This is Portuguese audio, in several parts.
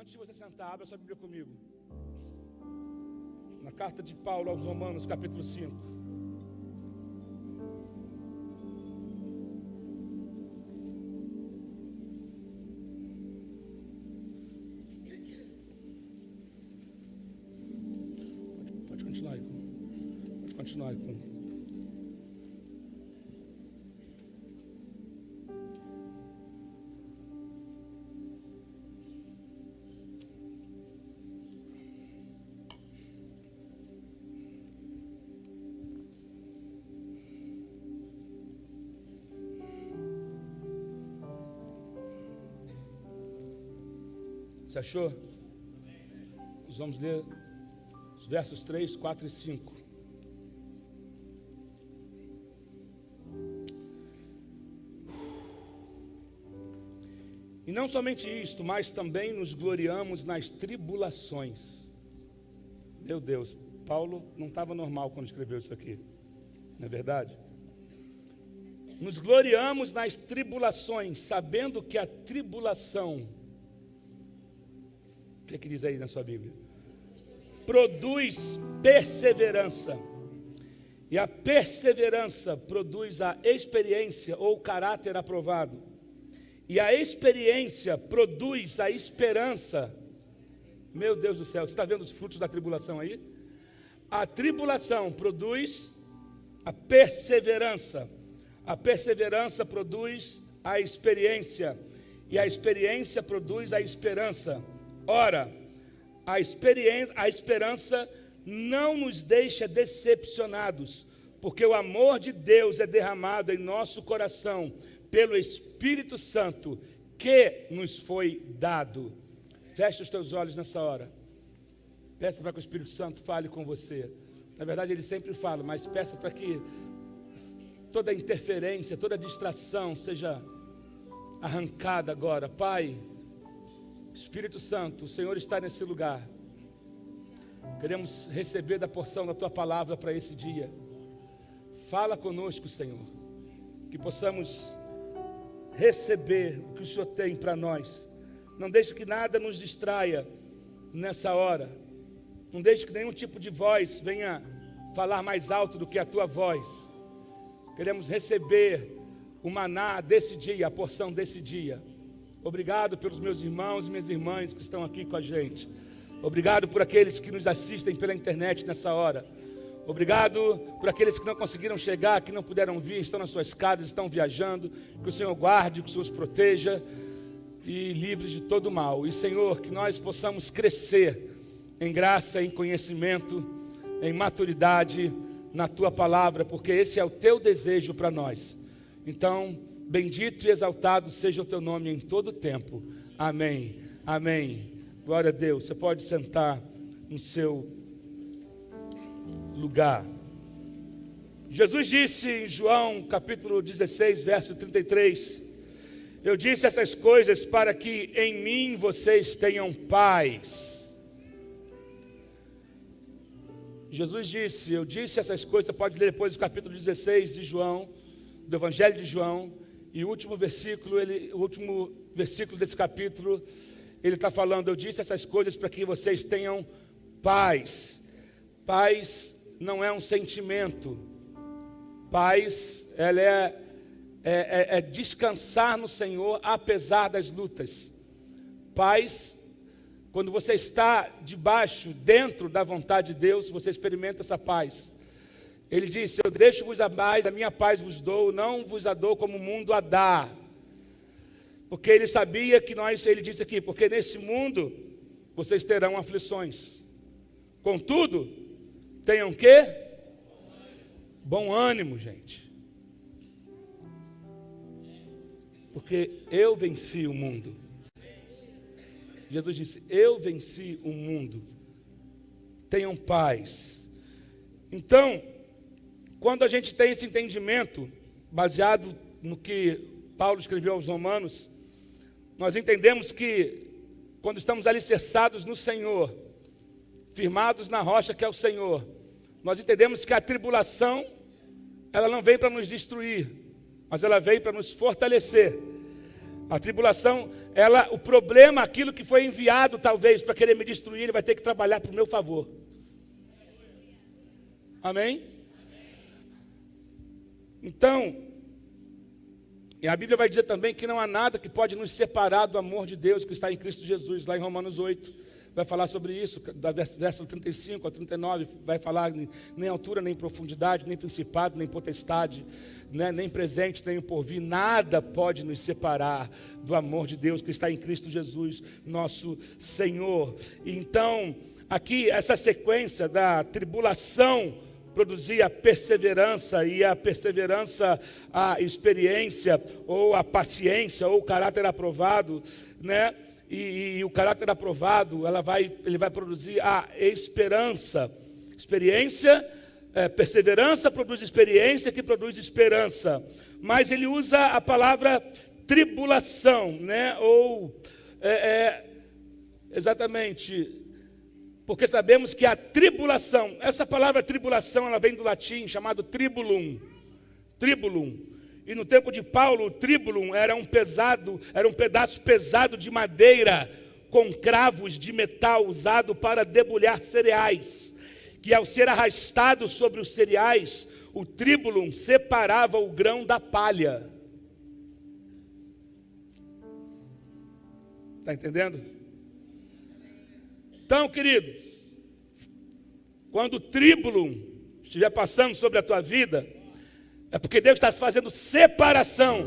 Antes de você sentar, abra sua Bíblia comigo. Na carta de Paulo aos Romanos, capítulo 5. Pode continuar aí. Pode continuar aí. Você achou? Nós vamos ler os versos 3, 4 e 5. E não somente isto, mas também nos gloriamos nas tribulações. Meu Deus, Paulo não estava normal quando escreveu isso aqui, não é verdade? Nos gloriamos nas tribulações, sabendo que a tribulação... O que diz aí na sua Bíblia? Produz perseverança. E a perseverança produz a experiência ou o caráter aprovado. E a experiência produz a esperança. Meu Deus do céu, você está vendo os frutos da tribulação aí? A tribulação produz a perseverança. A perseverança produz a experiência. E a experiência produz a esperança. Ora, a esperança não nos deixa decepcionados, porque o amor de Deus é derramado em nosso coração pelo Espírito Santo que nos foi dado. Feche os teus olhos nessa hora. Peça para que o Espírito Santo fale com você. Na verdade, ele sempre fala, mas peça para que toda interferência, toda distração seja arrancada agora. Pai, Espírito Santo, o Senhor está nesse lugar. Queremos receber da porção da Tua palavra para esse dia. Fala conosco, Senhor, que possamos receber o que o Senhor tem para nós. Não deixe que nada nos distraia nessa hora. Não deixe que nenhum tipo de voz venha falar mais alto do que a Tua voz. Queremos receber o maná desse dia, a porção desse dia. Obrigado pelos meus irmãos e minhas irmãs que estão aqui com a gente. Obrigado por aqueles que nos assistem pela internet nessa hora. Obrigado por aqueles que não conseguiram chegar, que não puderam vir, estão nas suas casas, estão viajando. Que o Senhor guarde, que o Senhor os proteja e livre de todo mal. E, Senhor, que nós possamos crescer em graça, em conhecimento, em maturidade na Tua palavra, porque esse é o Teu desejo para nós. Então, bendito e exaltado seja o Teu nome em todo o tempo. Amém. Amém. Glória a Deus. Você pode sentar no seu lugar. Jesus disse em João capítulo 16, verso 33, eu disse essas coisas para que em mim vocês tenham paz. Jesus disse, eu disse essas coisas, você pode ler depois o capítulo 16 de João, do Evangelho de João, e o último versículo desse capítulo, ele está falando, eu disse essas coisas para que vocês tenham paz. Paz não é um sentimento. Paz, ela é descansar no Senhor, apesar das lutas. Paz, quando você está debaixo, dentro da vontade de Deus, você experimenta essa paz. Ele disse, eu deixo-vos a paz, a minha paz vos dou, não vos a dou como o mundo a dá. Porque ele sabia que ele disse aqui, porque nesse mundo vocês terão aflições. Contudo, tenham quê? Bom ânimo, gente. Porque eu venci o mundo. Jesus disse, eu venci o mundo. Tenham paz. Então, quando a gente tem esse entendimento, baseado no que Paulo escreveu aos Romanos, nós entendemos que quando estamos alicerçados no Senhor, firmados na rocha que é o Senhor, nós entendemos que a tribulação, ela não vem para nos destruir, mas ela vem para nos fortalecer. A tribulação, o problema, aquilo que foi enviado talvez para querer me destruir, ele vai ter que trabalhar para o meu favor. Amém? Então, e a Bíblia vai dizer também que não há nada que pode nos separar do amor de Deus que está em Cristo Jesus, lá em Romanos 8. Vai falar sobre isso, da verso 35 a 39, vai falar nem altura, nem profundidade, nem principado, nem potestade, né, nem presente, nem porvir, nada pode nos separar do amor de Deus que está em Cristo Jesus, nosso Senhor. Então, aqui, essa sequência da tribulação produzia perseverança, e a perseverança, a experiência, ou a paciência, ou o caráter aprovado, né? E o caráter aprovado, ele vai produzir a esperança. Experiência, perseverança produz experiência, que produz esperança. Mas ele usa a palavra tribulação, né? Ou, exatamente, porque sabemos que a tribulação, essa palavra tribulação, ela vem do latim, chamado tribulum. Tribulum. E no tempo de Paulo, o tribulum era um pedaço pesado de madeira com cravos de metal usado para debulhar cereais, que ao ser arrastado sobre os cereais, o tribulum separava o grão da palha. Está entendendo? Então, queridos, quando o tribulum estiver passando sobre a tua vida, é porque Deus está fazendo separação.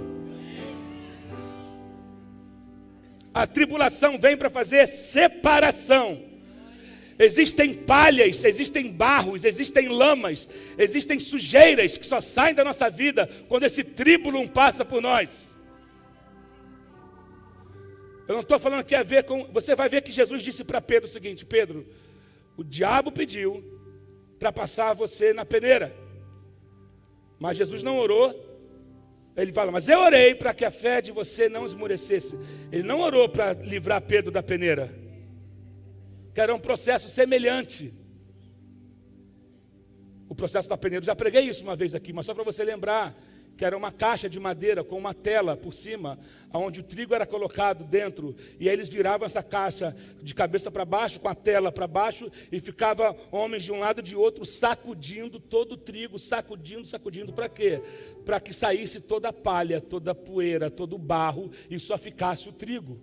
A tribulação vem para fazer separação. Existem palhas, existem barros, existem lamas, existem sujeiras que só saem da nossa vida quando esse tribulum passa por nós. Eu não estou falando que a ver com... Você vai ver que Jesus disse para Pedro o seguinte: Pedro, o diabo pediu para passar você na peneira. Mas Jesus não orou. Ele fala, mas eu orei para que a fé de você não esmorecesse. Ele não orou para livrar Pedro da peneira, que era um processo semelhante. O processo da peneira, eu já preguei isso uma vez aqui, mas só para você lembrar, que era uma caixa de madeira com uma tela por cima, onde o trigo era colocado dentro, e aí eles viravam essa caixa de cabeça para baixo, com a tela para baixo, e ficava homens de um lado e de outro, sacudindo todo o trigo, sacudindo, para quê? Para que saísse toda a palha, toda a poeira, todo o barro, e só ficasse o trigo.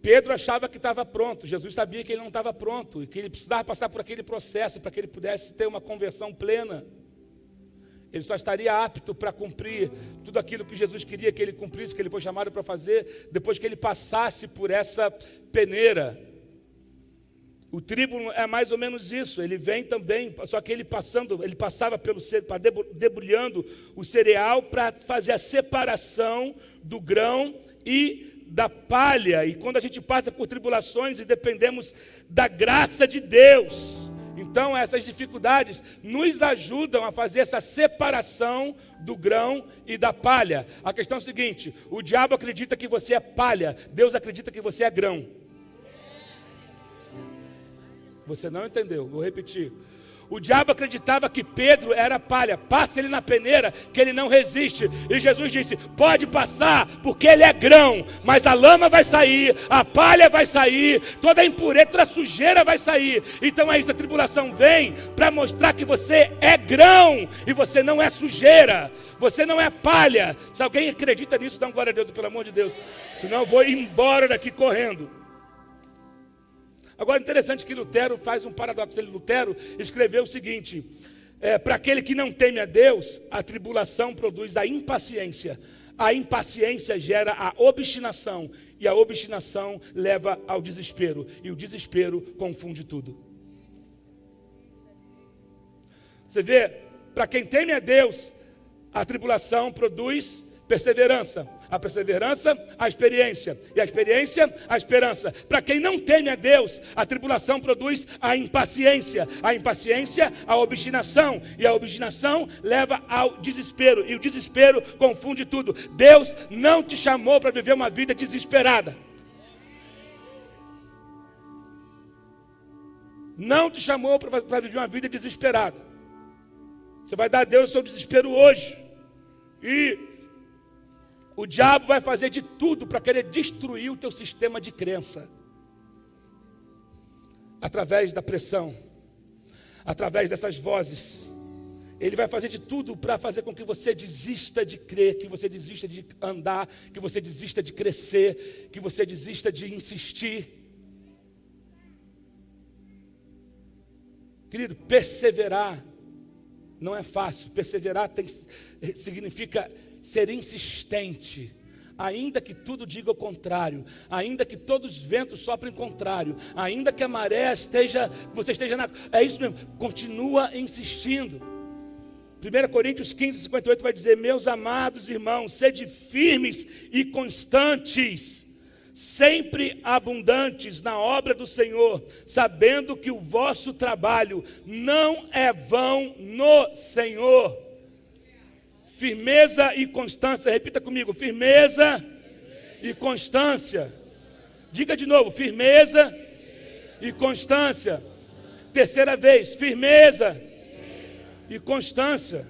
Pedro achava que estava pronto, Jesus sabia que ele não estava pronto, e que ele precisava passar por aquele processo, para que ele pudesse ter uma conversão plena. Ele só estaria apto para cumprir tudo aquilo que Jesus queria que ele cumprisse, que ele foi chamado para fazer, depois que ele passasse por essa peneira. O trigo é mais ou menos isso, ele vem também, só que ele passava debulhando o cereal para fazer a separação do grão e da palha. E quando a gente passa por tribulações e dependemos da graça de Deus, então essas dificuldades nos ajudam a fazer essa separação do grão e da palha. A questão é o seguinte: o diabo acredita que você é palha, Deus acredita que você é grão. Você não entendeu, vou repetir. O diabo acreditava que Pedro era palha. Passa ele na peneira que ele não resiste. E Jesus disse, pode passar, porque ele é grão. Mas a lama vai sair, a palha vai sair, toda a impureza, toda a sujeira vai sair. Então é isso, a tribulação vem para mostrar que você é grão e você não é sujeira. Você não é palha. Se alguém acredita nisso, dá uma glória a Deus, pelo amor de Deus. Senão eu vou embora daqui correndo. Agora, interessante que Lutero faz um paradoxo. Lutero escreveu o seguinte: para aquele que não teme a Deus, a tribulação produz a impaciência gera a obstinação, e a obstinação leva ao desespero, e o desespero confunde tudo. Você vê, para quem teme a Deus, a tribulação produz perseverança, a perseverança, a experiência, e a experiência, a esperança. Para quem não teme a Deus, a tribulação produz a impaciência, a obstinação, e a obstinação leva ao desespero, e o desespero confunde tudo. Deus não te chamou para viver uma vida desesperada. Não te chamou para viver uma vida desesperada. Você vai dar a Deus o seu desespero hoje, e O diabo vai fazer de tudo para querer destruir o teu sistema de crença. Através da pressão, através dessas vozes. Ele vai fazer de tudo para fazer com que você desista de crer, que você desista de andar, que você desista de crescer, que você desista de insistir. Querido, perseverar não é fácil. Perseverar significa ser insistente. Ainda que tudo diga o contrário, ainda que todos os ventos soprem contrário, ainda que a maré você esteja é isso mesmo, continua insistindo. 1 Coríntios 15:58 vai dizer: meus amados irmãos, sede firmes e constantes, sempre abundantes na obra do Senhor, sabendo que o vosso trabalho não é vão no Senhor. Firmeza e constância, repita comigo: firmeza e constância. Diga de novo: firmeza e constância. Terceira vez: firmeza e constância.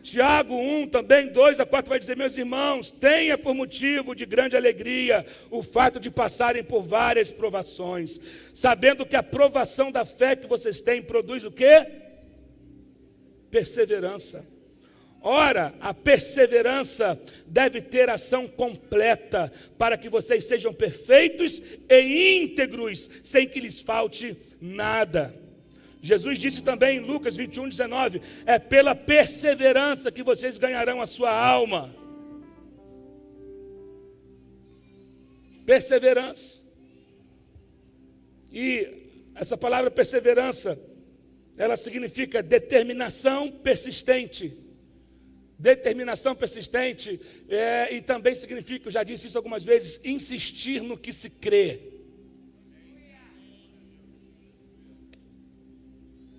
Tiago 1, também 2-4 vai dizer: meus irmãos, tenha por motivo de grande alegria o fato de passarem por várias provações, sabendo que a provação da fé que vocês têm produz o quê? Perseverança. Ora, a perseverança deve ter ação completa, para que vocês sejam perfeitos e íntegros, sem que lhes falte nada. Jesus disse também em Lucas 21:19: é pela perseverança que vocês ganharão a sua alma. Perseverança. E essa palavra perseverança, ela significa determinação persistente. Determinação persistente e também significa, eu já disse isso algumas vezes, insistir no que se crê.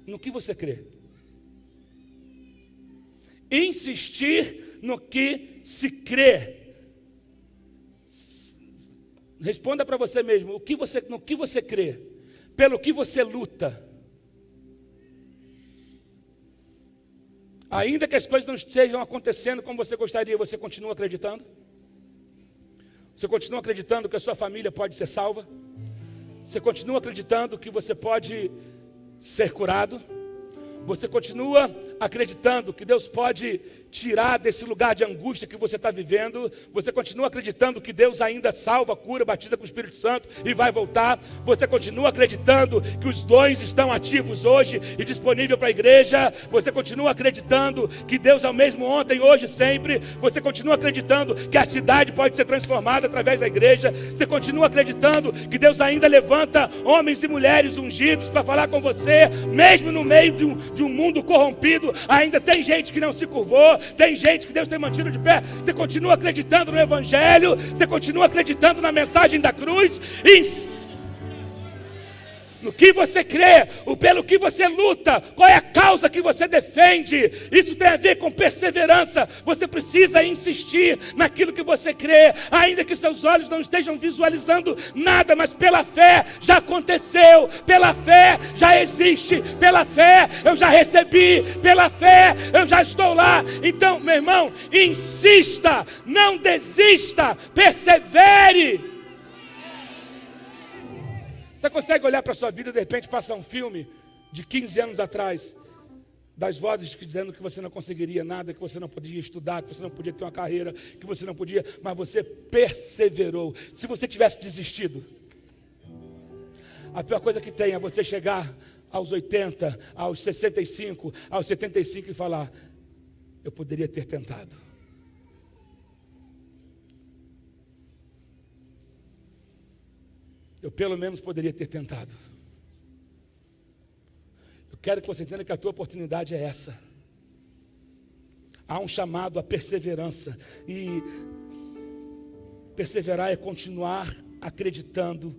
No que você crê? Insistir no que se crê. Responda para você mesmo: no que você crê? Pelo que você luta? Ainda que as coisas não estejam acontecendo como você gostaria, você continua acreditando? Você continua acreditando que a sua família pode ser salva? Você continua acreditando que você pode ser curado? Você continua acreditando que Deus pode tirar desse lugar de angústia que você está vivendo? Você continua acreditando que Deus ainda salva, cura, batiza com o Espírito Santo e vai voltar? Você continua acreditando que os dons estão ativos hoje e disponíveis para a igreja? Você continua acreditando que Deus é o mesmo ontem, hoje e sempre? Você continua acreditando que a cidade pode ser transformada através da igreja? Você continua acreditando que Deus ainda levanta homens e mulheres ungidos para falar com você, mesmo no meio de um mundo corrompido? Ainda tem gente que não se curvou, tem gente que Deus tem mantido de pé. Você continua acreditando no Evangelho? Você continua acreditando na mensagem da cruz? No que você crê, pelo que você luta, qual é a causa que você defende? Isso tem a ver com perseverança. Você precisa insistir naquilo que você crê, ainda que seus olhos não estejam visualizando nada, mas pela fé já aconteceu, pela fé já existe, pela fé eu já recebi, pela fé eu já estou lá. Então, meu irmão, insista, não desista, persevere. Você consegue olhar para a sua vida e de repente passar um filme de 15 anos atrás, das vozes dizendo que você não conseguiria nada, que você não podia estudar, que você não podia ter uma carreira, que você não podia, mas você perseverou. Se você tivesse desistido, a pior coisa que tem é você chegar aos 80, aos 65, aos 75 e falar: eu poderia ter tentado. Eu pelo menos poderia ter tentado. Eu quero que você entenda que a tua oportunidade é essa. Há um chamado à perseverança. E perseverar é continuar acreditando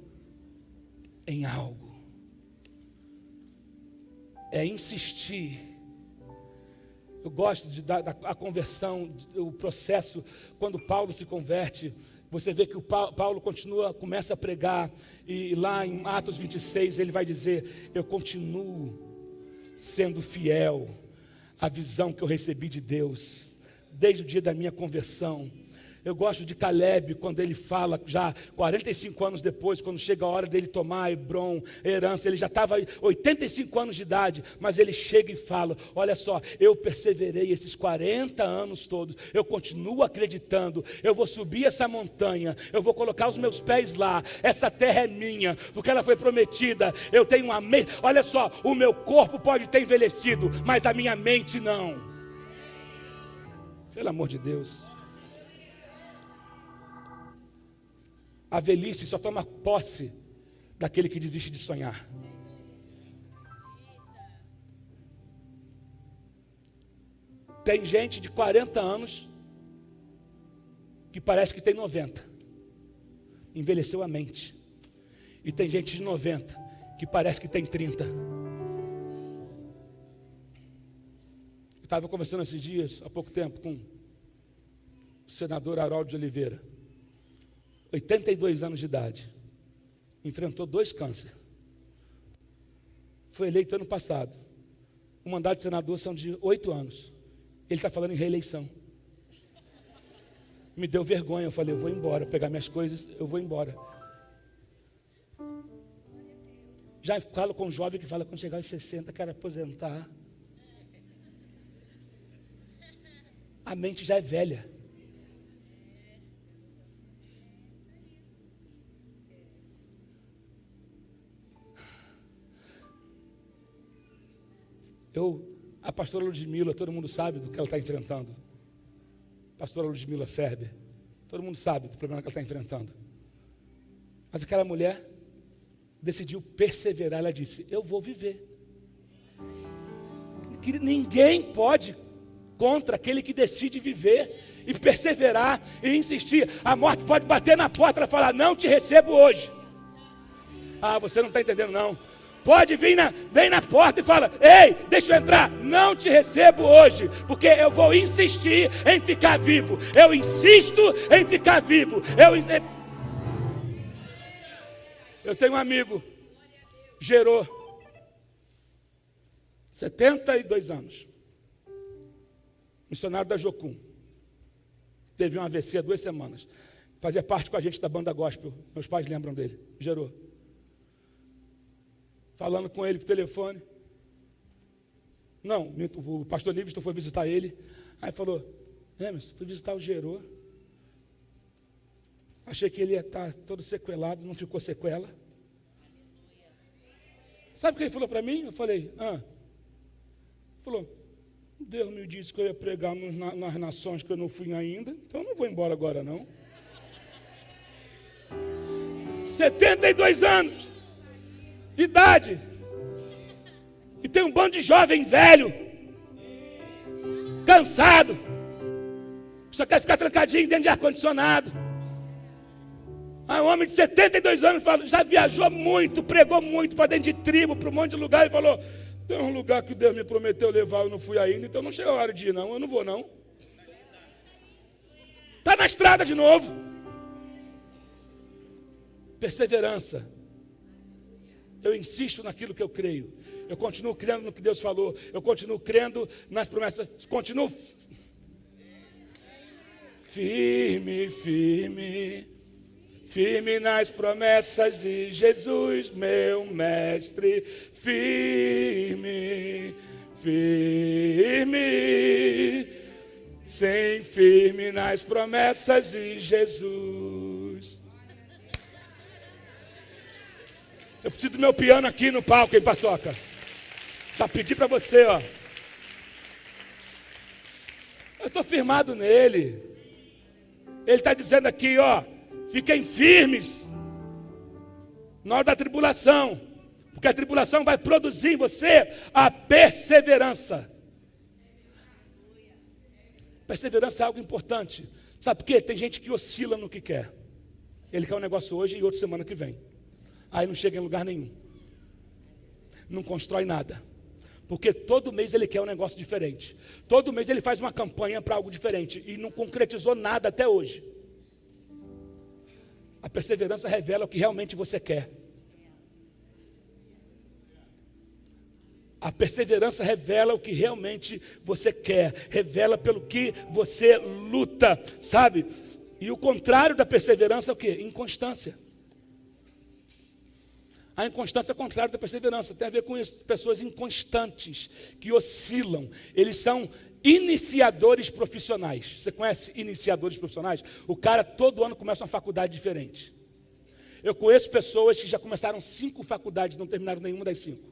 em algo. É insistir. Eu gosto da conversão, o processo, quando Paulo se converte. Você vê que o Paulo começa a pregar, e lá em Atos 26 ele vai dizer: eu continuo sendo fiel à visão que eu recebi de Deus, desde o dia da minha conversão. Eu gosto de Caleb, quando ele fala, já 45 anos depois, quando chega a hora dele tomar Hebron, herança, ele já estava 85 anos de idade, mas ele chega e fala, olha só, eu perseverei esses 40 anos todos, eu continuo acreditando, eu vou subir essa montanha, eu vou colocar os meus pés lá, essa terra é minha, porque ela foi prometida, eu tenho uma mente, olha só, o meu corpo pode ter envelhecido, mas a minha mente não. Pelo amor de Deus. A velhice só toma posse daquele que desiste de sonhar. Tem gente de 40 anos que parece que tem 90. Envelheceu a mente. E tem gente de 90 que parece que tem 30. Eu estava conversando esses dias, há pouco tempo, com o senador Harold de Oliveira. 82 anos de idade, enfrentou 2 cânceres, foi eleito ano passado, o mandato de senador são de 8 anos, ele está falando em reeleição, me deu vergonha, eu falei, eu vou embora, pegar minhas coisas, eu vou embora. Já falo com um jovem que fala, quando chegar aos 60, quero aposentar, a mente já é velha. A pastora Ludmila, todo mundo sabe do que ela está enfrentando. Pastora Ludmila Ferber, todo mundo sabe do problema que ela está enfrentando. Mas aquela mulher decidiu perseverar, ela disse, eu vou viver. Ninguém pode contra aquele que decide viver e perseverar e insistir. A morte pode bater na porta e falar, não te recebo hoje. Ah, você não está entendendo não. Pode vir vem na porta e fala, ei, deixa eu entrar, não te recebo hoje, porque eu vou insistir em ficar vivo, eu insisto em ficar vivo, eu tenho um amigo, gerou 72 anos, missionário da Jocum, teve um AVC há 2 semanas, fazia parte com a gente da banda gospel, meus pais lembram dele, gerou. Falando com ele por telefone. Não, o pastor Livingston foi visitar ele. Aí falou, Emerson, fui visitar o Gerô. Achei que ele ia estar todo sequelado, não ficou sequela. Sabe o que ele falou para mim? Eu falei, Falou, Deus me disse que eu ia pregar nas nações que eu não fui ainda, então eu não vou embora agora não. 72 anos. De idade, e tem um bando de jovem velho, cansado, só quer ficar trancadinho dentro de ar-condicionado. Aí um homem de 72 anos falou, já viajou muito, pregou muito para dentro de tribo, para um monte de lugar, e falou, tem um lugar que Deus me prometeu levar, eu não fui ainda, então não chega a hora de ir não, eu não vou não. Está na estrada de novo. Perseverança. Eu insisto naquilo que eu creio. Eu continuo crendo no que Deus falou. Eu continuo crendo nas promessas. Continuo firme, firme, firme nas promessas de Jesus, meu mestre. Firme, firme, sem firme nas promessas de Jesus. Eu preciso do meu piano aqui no palco, hein, Paçoca? Já pedi para você, ó. Eu estou firmado nele. Ele está dizendo aqui, ó. Fiquem firmes na hora da tribulação. Porque a tribulação vai produzir em você a perseverança. Perseverança é algo importante. Sabe por quê? Tem gente que oscila no que quer. Ele quer um negócio hoje e outra semana que vem. Aí não chega em lugar nenhum. Não constrói nada. Porque todo mês ele quer um negócio diferente. Todo mês ele faz uma campanha para algo diferente. E não concretizou nada até hoje. A perseverança revela o que realmente você quer. A perseverança revela o que realmente você quer. Revela pelo que você luta. Sabe? E o contrário da perseverança é o quê? Inconstância. A inconstância é o contrário da perseverança. Tem a ver com isso. Pessoas inconstantes, que oscilam. Eles são iniciadores profissionais. Você conhece iniciadores profissionais? O cara todo ano começa uma faculdade diferente. Eu conheço pessoas que já começaram 5 faculdades, não terminaram nenhuma das 5.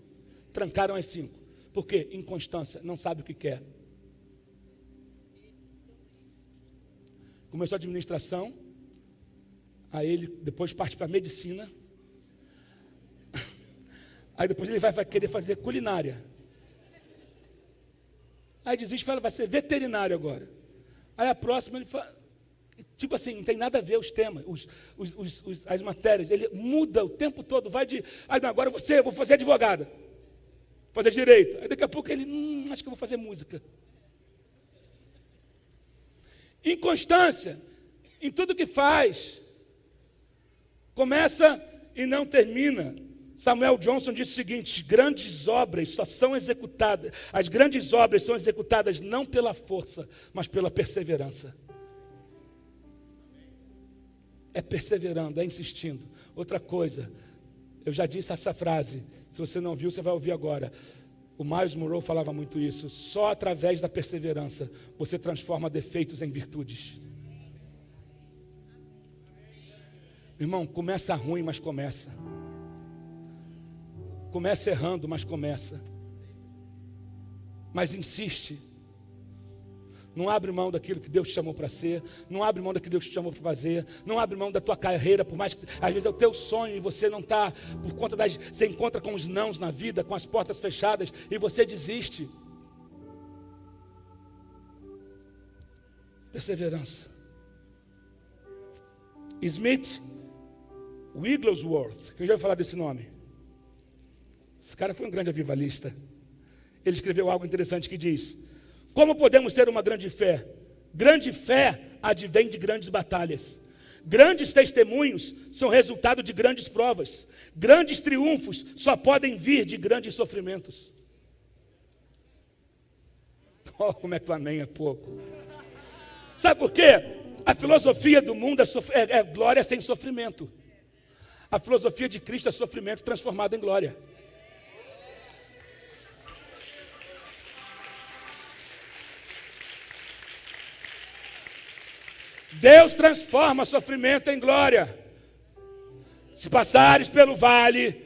Trancaram as 5. Por quê? Inconstância, não sabe o que quer. Começou a administração, aí ele depois parte para a medicina, aí depois ele vai querer fazer culinária. Aí desiste e fala, vai ser veterinário agora. Aí a próxima ele fala, tipo assim, não tem nada a ver os temas, as matérias. Ele muda o tempo todo, vai de, não, agora eu vou fazer advogada, vou fazer direito. Aí daqui a pouco ele, acho que eu vou fazer música. Inconstância em tudo que faz. Começa e não termina. Samuel Johnson disse o seguinte: grandes obras só são executadas, as grandes obras são executadas não pela força, mas pela perseverança. É perseverando, é insistindo. Outra coisa, eu já disse essa frase, se você não viu, você vai ouvir agora. O Miles Monroe falava muito isso. Só através da perseverança você transforma defeitos em virtudes. Irmão, começa ruim, mas começa. Começa errando, mas começa. Mas insiste. Não abre mão daquilo que Deus te chamou para ser. Não abre mão daquilo que Deus te chamou para fazer. Não abre mão da tua carreira, por mais que às vezes é o teu sonho e você não está, por conta você encontra com os nãos na vida, com as portas fechadas e você desiste. Perseverança. Smith Wigglesworth, que eu já ouvi falar desse nome. Esse cara foi um grande avivalista. Ele escreveu algo interessante que diz: como podemos ter uma grande fé? Grande fé advém de grandes batalhas. Grandes testemunhos são resultado de grandes provas. Grandes triunfos só podem vir de grandes sofrimentos. Oh, como é que o amém é pouco. Sabe por quê? A filosofia do mundo é glória sem sofrimento. A filosofia de Cristo é sofrimento transformado em glória. Deus transforma sofrimento em glória. Se passares pelo vale,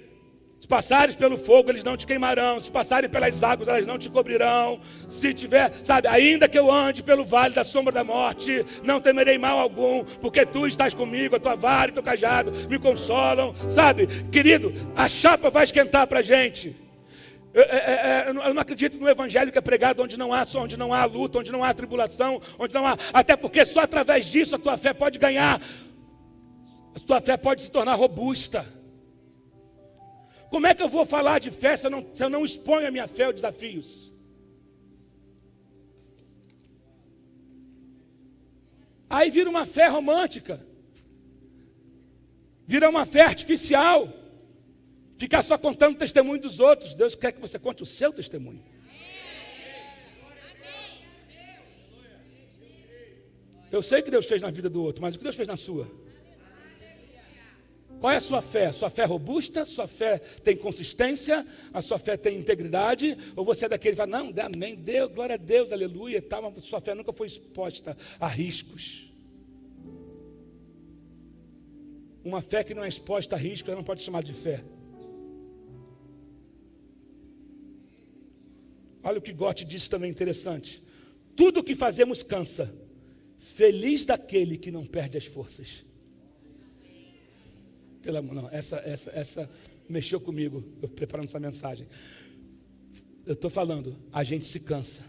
se passares pelo fogo, eles não te queimarão. Se passarem pelas águas, elas não te cobrirão. Se tiver, sabe, ainda que eu ande pelo vale da sombra da morte, não temerei mal algum, porque tu estás comigo, a tua vara e teu cajado me consolam. Sabe, querido, a chapa vai esquentar para a gente. Eu não acredito no evangelho que é pregado onde não há luta, onde não há tribulação, onde não há, até porque só através disso a tua fé pode ganhar, a tua fé pode se tornar robusta. Como é que eu vou falar de fé se eu não exponho a minha fé aos desafios? Aí vira uma fé romântica, vira uma fé artificial. Ficar só contando o testemunho dos outros. Deus quer que você conte o seu testemunho. Eu sei o que Deus fez na vida do outro, mas o que Deus fez na sua? Qual é a sua fé? Sua fé é robusta? Sua fé tem consistência? A sua fé tem integridade? Ou você é daquele que fala, não, amém, Deus, glória a Deus, aleluia e tal, mas sua fé nunca foi exposta a riscos. Uma fé que não é exposta a riscos, ela não pode ser chamada de fé. Olha o que Gotti disse também interessante. Tudo o que fazemos cansa. Feliz daquele que não perde as forças. Não, essa mexeu comigo, eu preparando essa mensagem. Eu estou falando, a gente se cansa.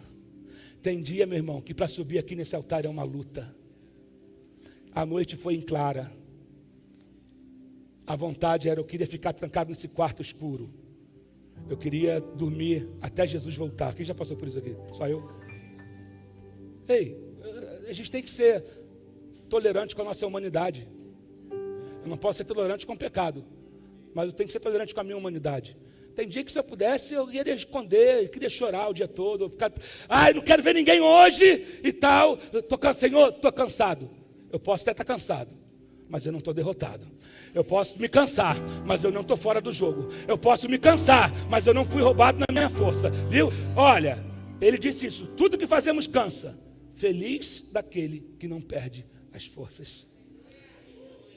Tem dia, meu irmão, que para subir aqui nesse altar é uma luta. A noite foi em clara. A vontade era, eu queria ficar trancado nesse quarto escuro. Eu queria dormir até Jesus voltar. Quem já passou por isso aqui? Só eu? Ei, a gente tem que ser tolerante com a nossa humanidade. Eu não posso ser tolerante com o pecado, mas eu tenho que ser tolerante com a minha humanidade. Tem dia que se eu pudesse, eu iria esconder, eu queria chorar o dia todo, eu ficar, não quero ver ninguém hoje e tal. Senhor, estou cansado. Eu posso até estar cansado, mas eu não estou derrotado. Eu posso me cansar, mas eu não estou fora do jogo. Eu posso me cansar, mas eu não fui roubado na minha força. Viu? Olha, ele disse isso: tudo que fazemos cansa. Feliz daquele que não perde as forças.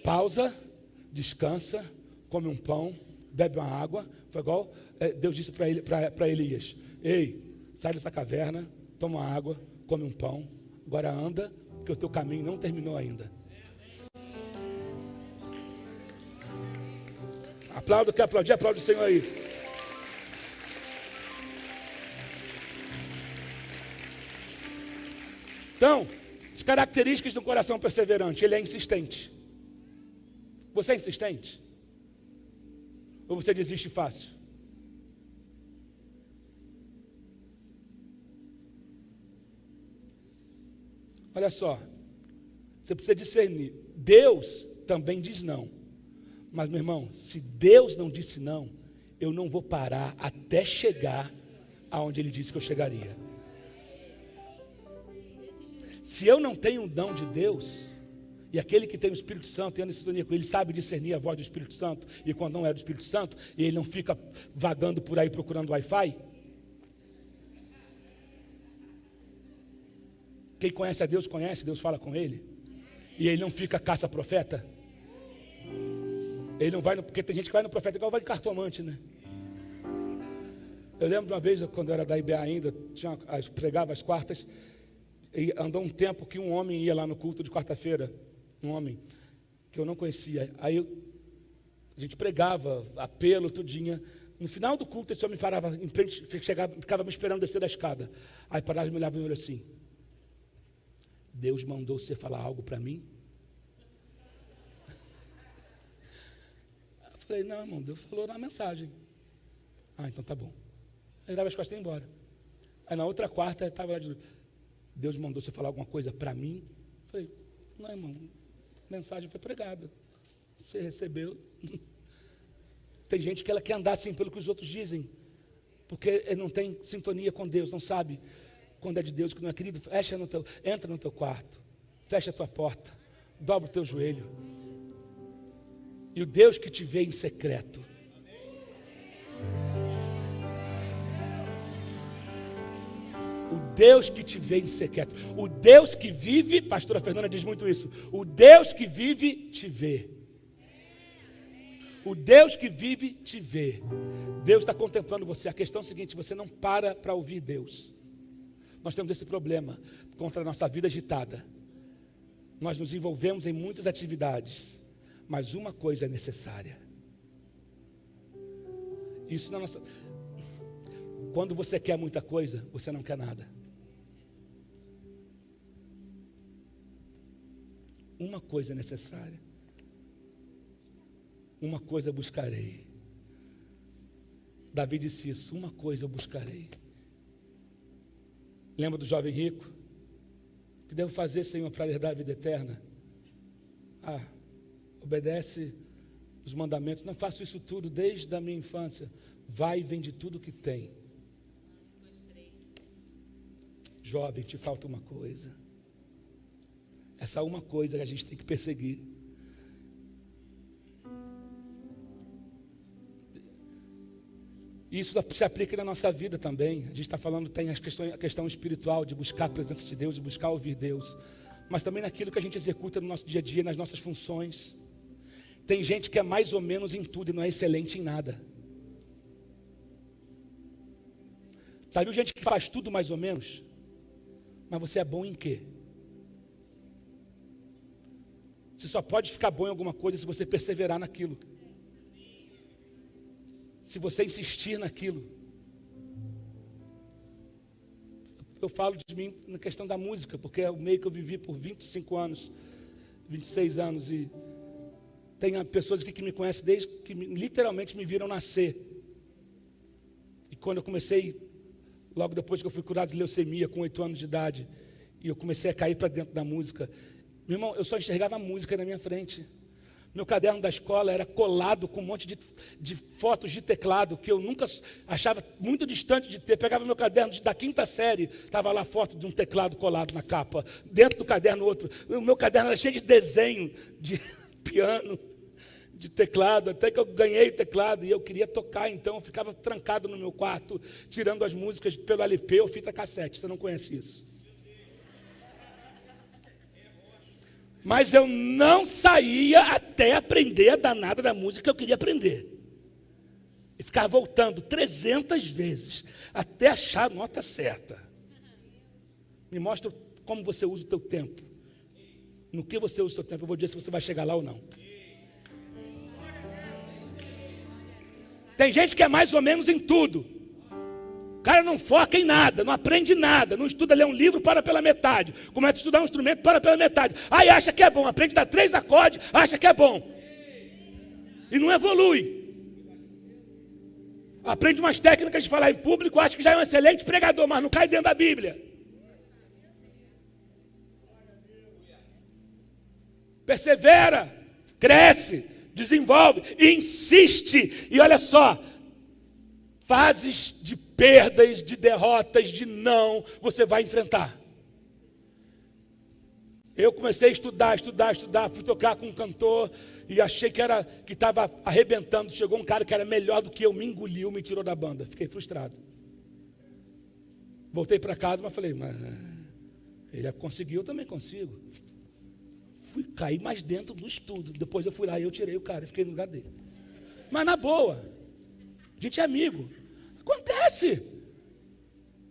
Pausa, descansa, come um pão, bebe uma água. Foi igual Deus disse para Elias: ei, sai dessa caverna, toma água, come um pão. Agora anda, porque o teu caminho não terminou ainda. Aplauda, quer aplaudir? Aplaude o Senhor aí. Então, as características do coração perseverante: ele é insistente. Você é insistente? Ou você desiste fácil? Olha só, você precisa discernir. Deus também diz não. Mas, meu irmão, se Deus não disse não, eu não vou parar até chegar aonde Ele disse que eu chegaria. Se eu não tenho um dom de Deus, e aquele que tem o Espírito Santo, anda em sintonia com ele, sabe discernir a voz do Espírito Santo, e quando não é do Espírito Santo, e ele não fica vagando por aí procurando Wi-Fi. Quem conhece a Deus conhece, Deus fala com ele. E ele não fica caça-profeta. Ele não vai, porque tem gente que vai no profeta igual vai de cartomante, né? Eu lembro de uma vez, quando eu era da IBA ainda, pregava às quartas, e andou um tempo que um homem ia lá no culto de quarta-feira, um homem que eu não conhecia. Aí a gente pregava, apelo, tudinho. No final do culto, esse homem parava em frente, ficava me esperando descer da escada. Aí parava e me olhava e me olhou assim: Deus mandou você falar algo para mim? Eu falei: não, irmão, Deus falou na mensagem. Ah, então tá bom. Ele dava as costas e ia embora. Aí na outra quarta, estava lá de novo: Deus mandou você falar alguma coisa para mim? Eu falei: não, irmão, a mensagem foi pregada. Você recebeu. Tem gente que ela quer andar assim pelo que os outros dizem, porque não tem sintonia com Deus, não sabe quando é de Deus, que não é. Querido, entra no teu quarto, fecha a tua porta, dobra o teu joelho, e o Deus que te vê em secreto, o Deus que te vê em secreto, o Deus que vive, pastora Fernanda diz muito isso, o Deus que vive te vê. O Deus que vive te vê. Deus está contemplando você. A questão é a seguinte: você não para ouvir Deus. Nós temos esse problema contra a nossa vida agitada. Nós nos envolvemos em muitas atividades, mas uma coisa é necessária. Isso na nossa... Quando você quer muita coisa, você não quer nada. Uma coisa é necessária. Uma coisa buscarei. Davi disse isso: uma coisa eu buscarei. Lembra do jovem rico? O que devo fazer, Senhor, para herdar a vida eterna? Obedece os mandamentos. Não faço isso tudo desde a minha infância. Vai e vende tudo que tem. Jovem, te falta uma coisa. Essa uma coisa que a gente tem que perseguir. Isso se aplica na nossa vida também. A gente está falando, tem a questão espiritual, de buscar a presença de Deus, de buscar ouvir Deus, mas também naquilo que a gente executa no nosso dia a dia, nas nossas funções. Tem gente que é mais ou menos em tudo e não é excelente em nada. Já viu gente que faz tudo mais ou menos? Mas você é bom em quê? Você só pode ficar bom em alguma coisa se você perseverar naquilo. Se você insistir naquilo. Eu falo de mim na questão da música, porque é o meio que eu vivi por 25 anos, 26 anos, e tem pessoas aqui que me conhecem desde que literalmente me viram nascer. E quando eu comecei, logo depois que eu fui curado de leucemia, com 8 anos de idade, e eu comecei a cair para dentro da música, meu irmão, eu só enxergava a música na minha frente. Meu caderno da escola era colado com um monte de fotos de teclado, que eu nunca achava muito distante de ter. Pegava meu caderno da 5ª série, estava lá a foto de um teclado colado na capa. Dentro do caderno outro. O meu caderno era cheio de desenho, de piano, de teclado, até que eu ganhei o teclado e eu queria tocar, então eu ficava trancado no meu quarto, tirando as músicas pelo LP ou fita cassete. Você não conhece isso? Mas eu não saía até aprender a danada da música que eu queria aprender. E ficava voltando 300 vezes, até achar a nota certa. Me mostra como você usa o teu tempo. No que você usa o seu tempo, eu vou dizer se você vai chegar lá ou não. Tem gente que é mais ou menos em tudo. O cara não foca em nada, não aprende nada, não estuda ler um livro, para pela metade. Começa a estudar um instrumento, para pela metade. Aí acha que é bom, aprende a dar 3 acordes, acha que é bom. E não evolui. Aprende umas técnicas de falar em público, acha que já é um excelente pregador, mas não cai dentro da Bíblia. Persevera, cresce, desenvolve, insiste. E olha só, fases de perdas, de derrotas, de não, você vai enfrentar. Eu comecei a estudar, fui tocar com um cantor e achei que estava arrebentando. Chegou um cara que era melhor do que eu, me engoliu, me tirou da banda. Fiquei frustrado. Voltei para casa, mas falei, mas ele conseguiu, eu também consigo. Fui cair mais dentro do estudo. Depois eu fui lá e eu tirei o cara e fiquei no lugar dele. Mas na boa, a gente é amigo. Acontece.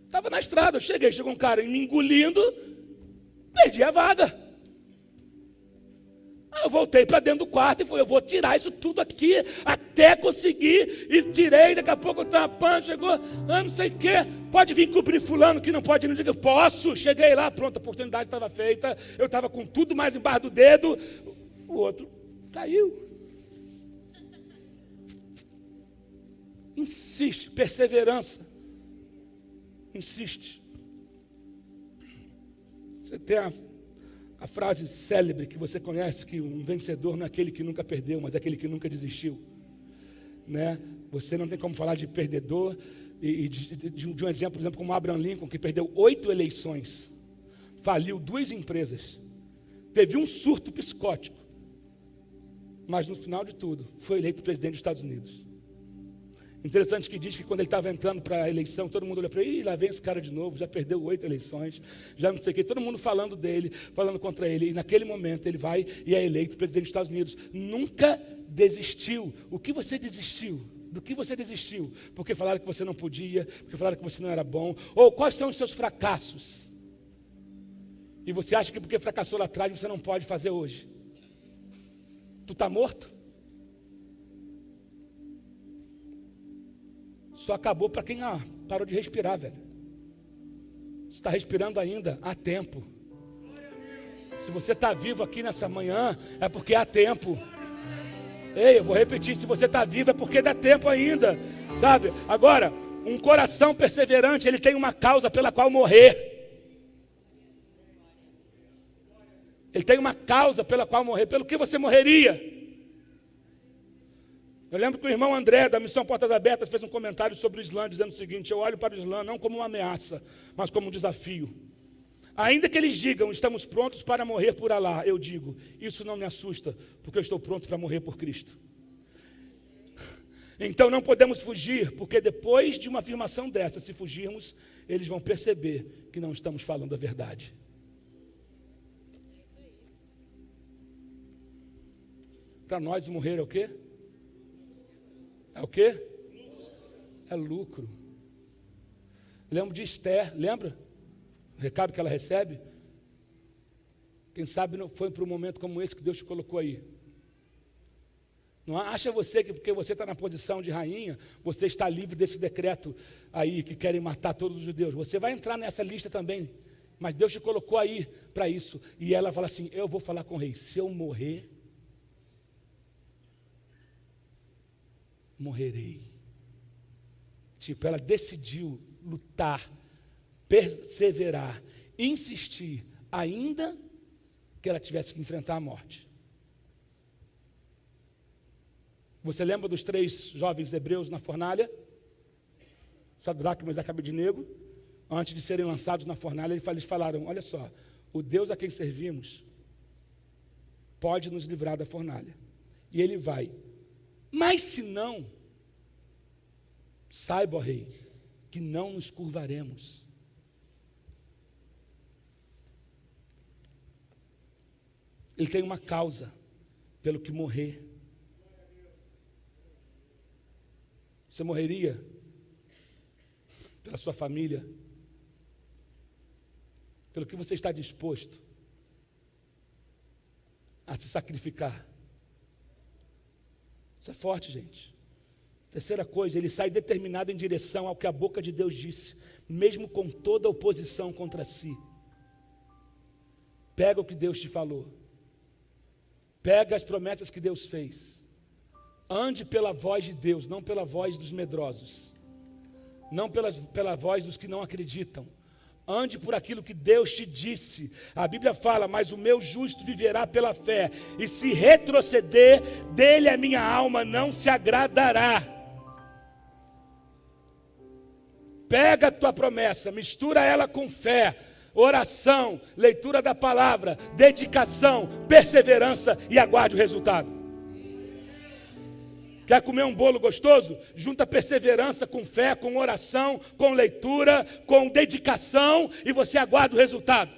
Estava na estrada, chegou um cara me engolindo, perdi a vaga. Aí eu voltei para dentro do quarto e falei, eu vou tirar isso tudo aqui até conseguir. E tirei, daqui a pouco a PAN chegou, não sei o quê. Pode vir cobrir fulano que não pode ir no dia. Posso. Cheguei lá, pronto, a oportunidade estava feita. Eu estava com tudo mais embaixo do dedo. O outro caiu. Insiste, perseverança. Insiste. Você tem a frase célebre que você conhece, que um vencedor não é aquele que nunca perdeu, mas é aquele que nunca desistiu. Né? Você não tem como falar de perdedor e de um exemplo, por exemplo, como Abraham Lincoln, que perdeu 8 eleições, faliu 2 empresas, teve um surto psicótico, mas no final de tudo, foi eleito presidente dos Estados Unidos. Interessante que diz que quando ele estava entrando para a eleição, todo mundo olhou para ele, lá vem esse cara de novo, já perdeu 8 eleições, já não sei o quê, todo mundo falando dele, falando contra ele, e naquele momento ele vai e é eleito presidente dos Estados Unidos. Nunca desistiu. O que você desistiu? Do que você desistiu? Porque falaram que você não podia, porque falaram que você não era bom, ou quais são os seus fracassos? E você acha que porque fracassou lá atrás, você não pode fazer hoje? Tu está morto? Só acabou para quem parou de respirar, velho. Você está respirando ainda, há tempo. Se você está vivo aqui nessa manhã, é porque há tempo. Ei, eu vou repetir, se você está vivo é porque dá tempo ainda, sabe? Agora, um coração perseverante, ele tem uma causa pela qual morrer. Ele tem uma causa pela qual morrer. Pelo que você morreria? Eu lembro que o irmão André, da Missão Portas Abertas, fez um comentário sobre o Islã, dizendo o seguinte: eu olho para o Islã não como uma ameaça, mas como um desafio. Ainda que eles digam, estamos prontos para morrer por Alá, eu digo, isso não me assusta, porque eu estou pronto para morrer por Cristo. Então não podemos fugir, porque depois de uma afirmação dessa, se fugirmos, eles vão perceber que não estamos falando a verdade. Para nós morrer é o quê? É o quê? É lucro. Lembro de Esther, lembra? O recado que ela recebe. Quem sabe não foi para um momento como esse que Deus te colocou aí. Não acha você que porque você está na posição de rainha, você está livre desse decreto aí que querem matar todos os judeus. Você vai entrar nessa lista também. Mas Deus te colocou aí para isso. E ela fala assim, eu vou falar com o rei. Se eu morrer, morrerei. Tipo, ela decidiu lutar, perseverar, insistir, ainda que ela tivesse que enfrentar a morte. Você lembra dos 3 jovens hebreus na fornalha? Sadraque, Mesaque e Abednego. Antes de serem lançados na fornalha, eles falaram: olha só, o Deus a quem servimos pode nos livrar da fornalha. E ele vai. Mas se não, saiba, ó rei, que não nos curvaremos. Ele tem uma causa pelo que morrer. Você morreria pela sua família, pelo que você está disposto a se sacrificar. Isso é forte, gente. Terceira coisa, ele sai determinado em direção ao que a boca de Deus disse, mesmo com toda a oposição contra si. Pega o que Deus te falou. Pega as promessas que Deus fez. Ande pela voz de Deus, não pela voz dos medrosos. Não pela voz dos que não acreditam. Ande por aquilo que Deus te disse. A Bíblia fala: mas o meu justo viverá pela fé, e se retroceder, dele a minha alma não se agradará. Pega a tua promessa, mistura ela com fé, oração, leitura da palavra, dedicação, perseverança e aguarde o resultado. Quer comer um bolo gostoso? Junta perseverança com fé, com oração, com leitura, com dedicação, e você aguarda o resultado.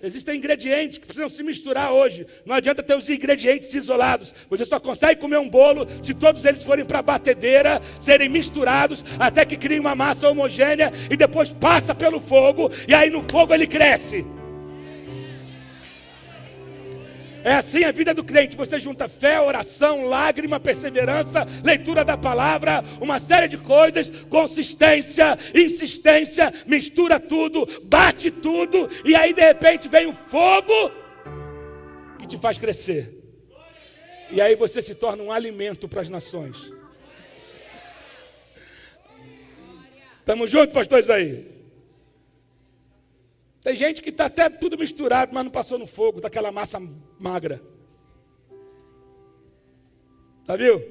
Existem ingredientes que precisam se misturar hoje. Não adianta ter os ingredientes isolados. Você só consegue comer um bolo se todos eles forem para a batedeira, serem misturados, até que crie uma massa homogênea, e depois passa pelo fogo, e aí no fogo ele cresce. É assim a vida do crente. Você junta fé, oração, lágrima, perseverança, leitura da palavra, uma série de coisas, consistência, insistência, mistura tudo, bate tudo, e aí de repente vem o fogo que te faz crescer. E aí você se torna um alimento para as nações. Estamos juntos, pastores aí? Tem gente que está até tudo misturado, mas não passou no fogo, daquela massa magra. Tá viu?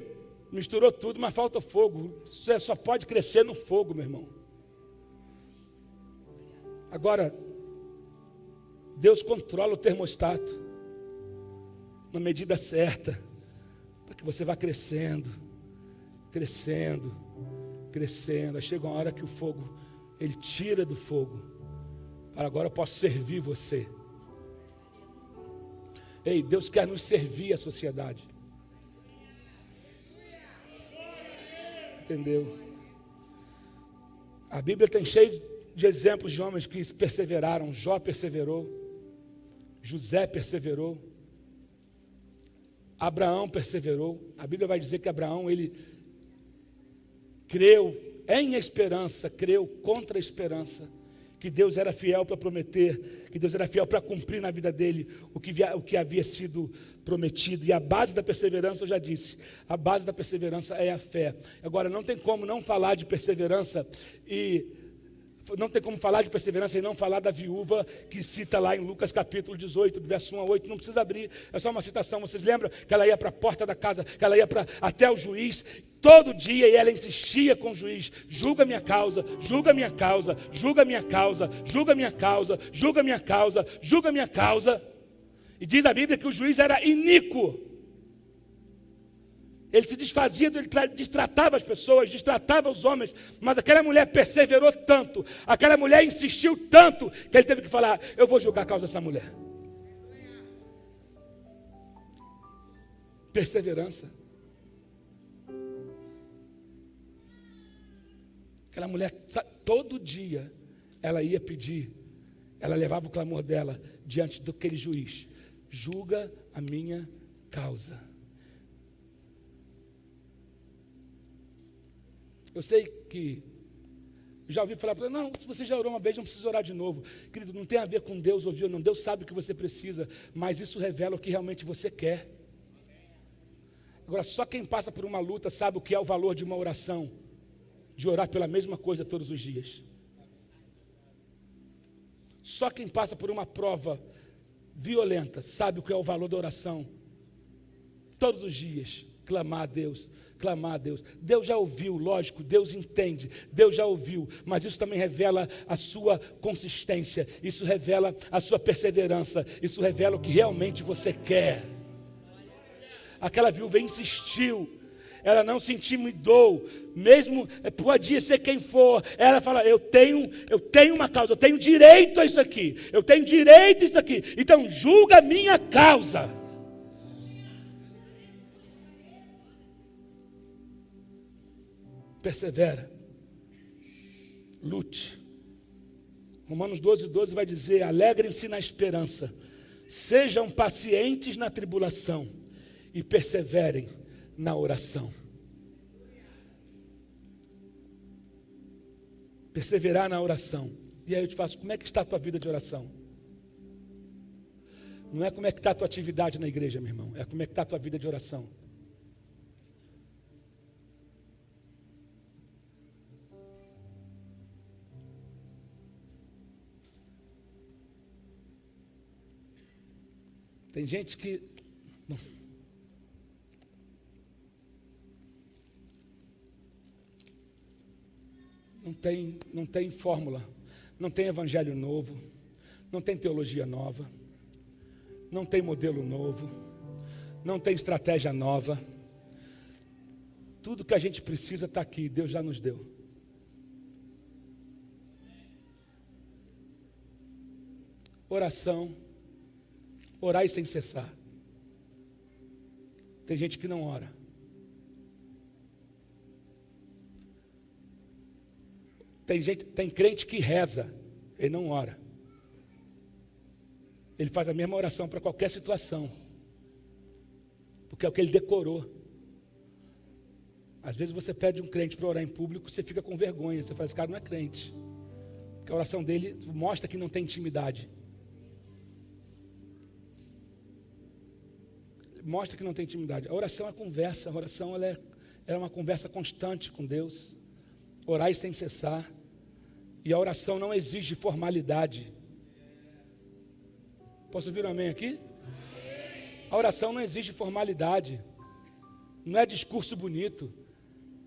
Misturou tudo, mas falta fogo. Você só pode crescer no fogo, meu irmão. Agora, Deus controla o termostato na medida certa, para que você vá crescendo, crescendo, crescendo. Aí chega uma hora que o fogo, Ele tira do fogo. Agora eu posso servir você. Ei, Deus quer nos servir a sociedade. Entendeu? A Bíblia tem cheio de exemplos de homens que perseveraram. Jó perseverou. José perseverou. Abraão perseverou. A Bíblia vai dizer que Abraão, ele creu em esperança, creu contra a esperança, que Deus era fiel para prometer, que Deus era fiel para cumprir na vida dele o que havia sido prometido. E a base da perseverança, eu já disse, a base da perseverança é a fé. Agora, não tem como não falar de perseverança e não falar da viúva que cita lá em Lucas capítulo 18, do verso 1 a 8, não precisa abrir, é só uma citação. Vocês lembram que ela ia para a porta da casa, que ela ia até o juiz, todo dia, e ela insistia com o juiz: julga minha causa, julga minha causa, julga minha causa, julga minha causa, julga minha causa, julga minha causa. E diz a Bíblia que o juiz era iníquo. Ele se desfazia, ele destratava as pessoas, destratava os homens, mas aquela mulher perseverou tanto, aquela mulher insistiu tanto, que ele teve que falar: eu vou julgar a causa dessa mulher. Perseverança. Aquela mulher, todo dia, ela ia pedir, ela levava o clamor dela diante daquele juiz: julga a minha causa. Eu sei que já ouvi falar: não, se você já orou uma vez, não precisa orar de novo. Querido, não tem a ver com Deus ouvir ou não. Deus sabe o que você precisa, mas isso revela o que realmente você quer. Agora, só quem passa por uma luta sabe o que é o valor de uma oração, de orar pela mesma coisa todos os dias. Só quem passa por uma prova violenta sabe o que é o valor da oração todos os dias, clamar a Deus, clamar a Deus. Deus já ouviu, lógico, Deus entende, Deus já ouviu, mas isso também revela a sua consistência, isso revela a sua perseverança, isso revela o que realmente você quer. Aquela viúva insistiu, ela não se intimidou, mesmo podia ser quem for, ela fala, eu tenho uma causa, eu tenho direito a isso aqui, eu tenho direito a isso aqui, então julga a minha causa. Persevera, lute. Romanos 12:12 vai dizer, alegrem-se na esperança, sejam pacientes na tribulação e perseverem na oração. Perseverar na oração. E aí eu te faço, como é que está a tua vida de oração? Não é como é que está a tua atividade na igreja, meu irmão, é como é que está a tua vida de oração. Tem gente que não tem fórmula, não tem evangelho novo, não tem teologia nova, não tem modelo novo, não tem estratégia nova. Tudo que a gente precisa está aqui, Deus já nos deu. Oração, orai sem cessar. Tem gente que não ora. Tem crente que reza, ele não ora. Ele faz a mesma oração para qualquer situação, porque é o que ele decorou. Às vezes você pede um crente para orar em público, você fica com vergonha, você fala, esse cara não é crente, porque a oração dele mostra que não tem intimidade. Mostra que não tem intimidade. A oração é conversa, a oração ela é uma conversa constante com Deus. Orai sem cessar. E a oração não exige formalidade. Posso ouvir um amém aqui? A oração não exige formalidade. Não é discurso bonito.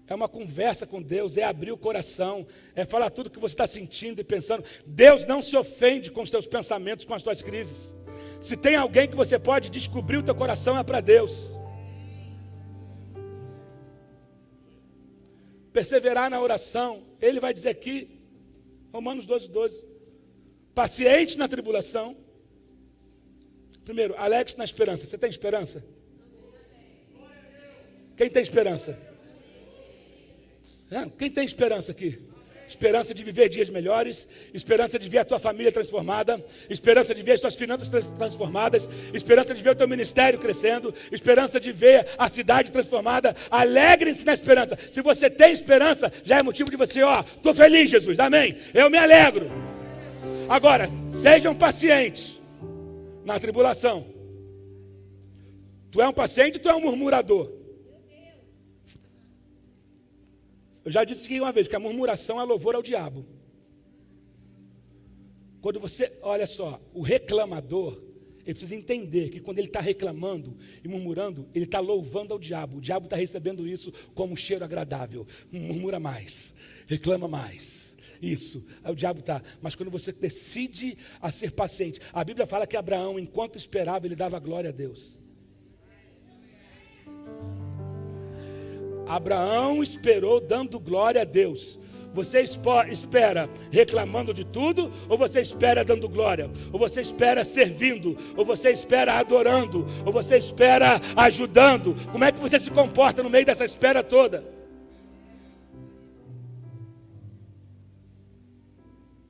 É uma conversa com Deus, é abrir o coração, é falar tudo o que você está sentindo e pensando. Deus não se ofende com os teus pensamentos, com as tuas crises. Se tem alguém que você pode descobrir o teu coração, é para Deus. Perseverar na oração, ele vai dizer aqui, Romanos 12:12, paciente na tribulação. Primeiro, alegre-se na esperança. Você tem esperança? Quem tem esperança? Quem tem esperança aqui? Esperança de viver dias melhores, esperança de ver a tua família transformada, esperança de ver as tuas finanças transformadas, esperança de ver o teu ministério crescendo, esperança de ver a cidade transformada. Alegrem-se na esperança. Se você tem esperança, já é motivo de você, estou feliz, Jesus, amém, eu me alegro. Agora, sejam pacientes na tribulação. Tu é um paciente, tu é um murmurador. Eu já disse aqui uma vez que a murmuração é louvor ao diabo. Quando você, olha só, o reclamador, ele precisa entender que quando ele está reclamando e murmurando, ele está louvando ao diabo. O diabo está recebendo isso como um cheiro agradável. Murmura mais, reclama mais. Isso, aí o diabo está. Mas quando você decide a ser paciente, a Bíblia fala que Abraão, enquanto esperava, ele dava glória a Deus. Abraão esperou dando glória a Deus. Você espera reclamando de tudo? Ou você espera dando glória? Ou você espera servindo? Ou você espera adorando? Ou você espera ajudando? Como é que você se comporta no meio dessa espera toda?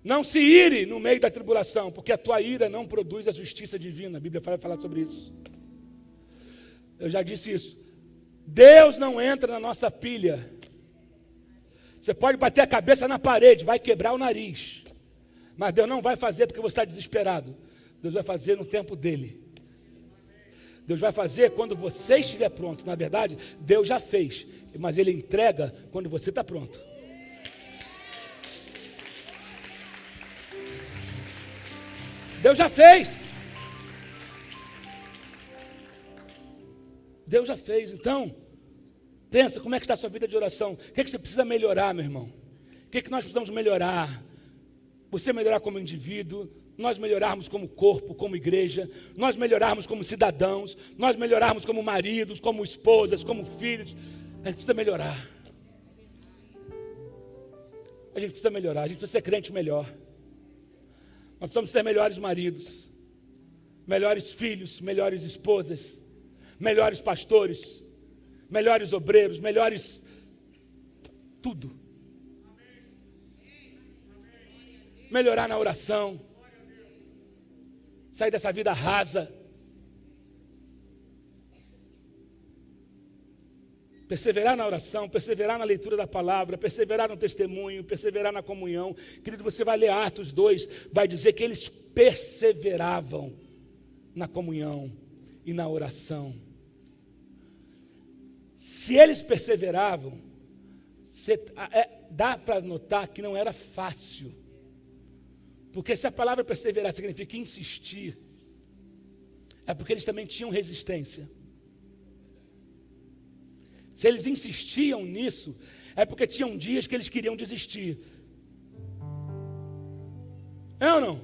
Não se ire no meio da tribulação, porque a tua ira não produz a justiça divina. A Bíblia vai falar sobre isso. Eu já disse isso. Deus não entra na nossa pilha. Você pode bater a cabeça na parede, vai quebrar o nariz, mas Deus não vai fazer porque você está desesperado. Deus vai fazer no tempo dele. Deus vai fazer quando você estiver pronto. Na verdade, Deus já fez, mas Ele entrega quando você está pronto. Deus já fez. Deus já fez. Então, Pensa, como é que está a sua vida de oração? O que você precisa melhorar, meu irmão? O que nós precisamos melhorar? Você melhorar como indivíduo, nós melhorarmos como corpo, como igreja, nós melhorarmos como cidadãos, nós melhorarmos como maridos, como esposas, como filhos. A gente precisa melhorar. A gente precisa melhorar, a gente precisa ser crente melhor. Nós precisamos ser melhores maridos, melhores filhos, melhores esposas, melhores pastores, melhores obreiros, melhores tudo. Melhorar na oração, sair dessa vida rasa, perseverar na oração, perseverar na leitura da palavra, perseverar no testemunho, perseverar na comunhão. Querido, você vai ler Atos 2, vai dizer que eles perseveravam na comunhão e na oração. Se eles perseveravam, dá para notar que não era fácil. Porque se a palavra perseverar significa insistir, é porque eles também tinham resistência. Se eles insistiam nisso, é porque tinham dias que eles queriam desistir. É ou não?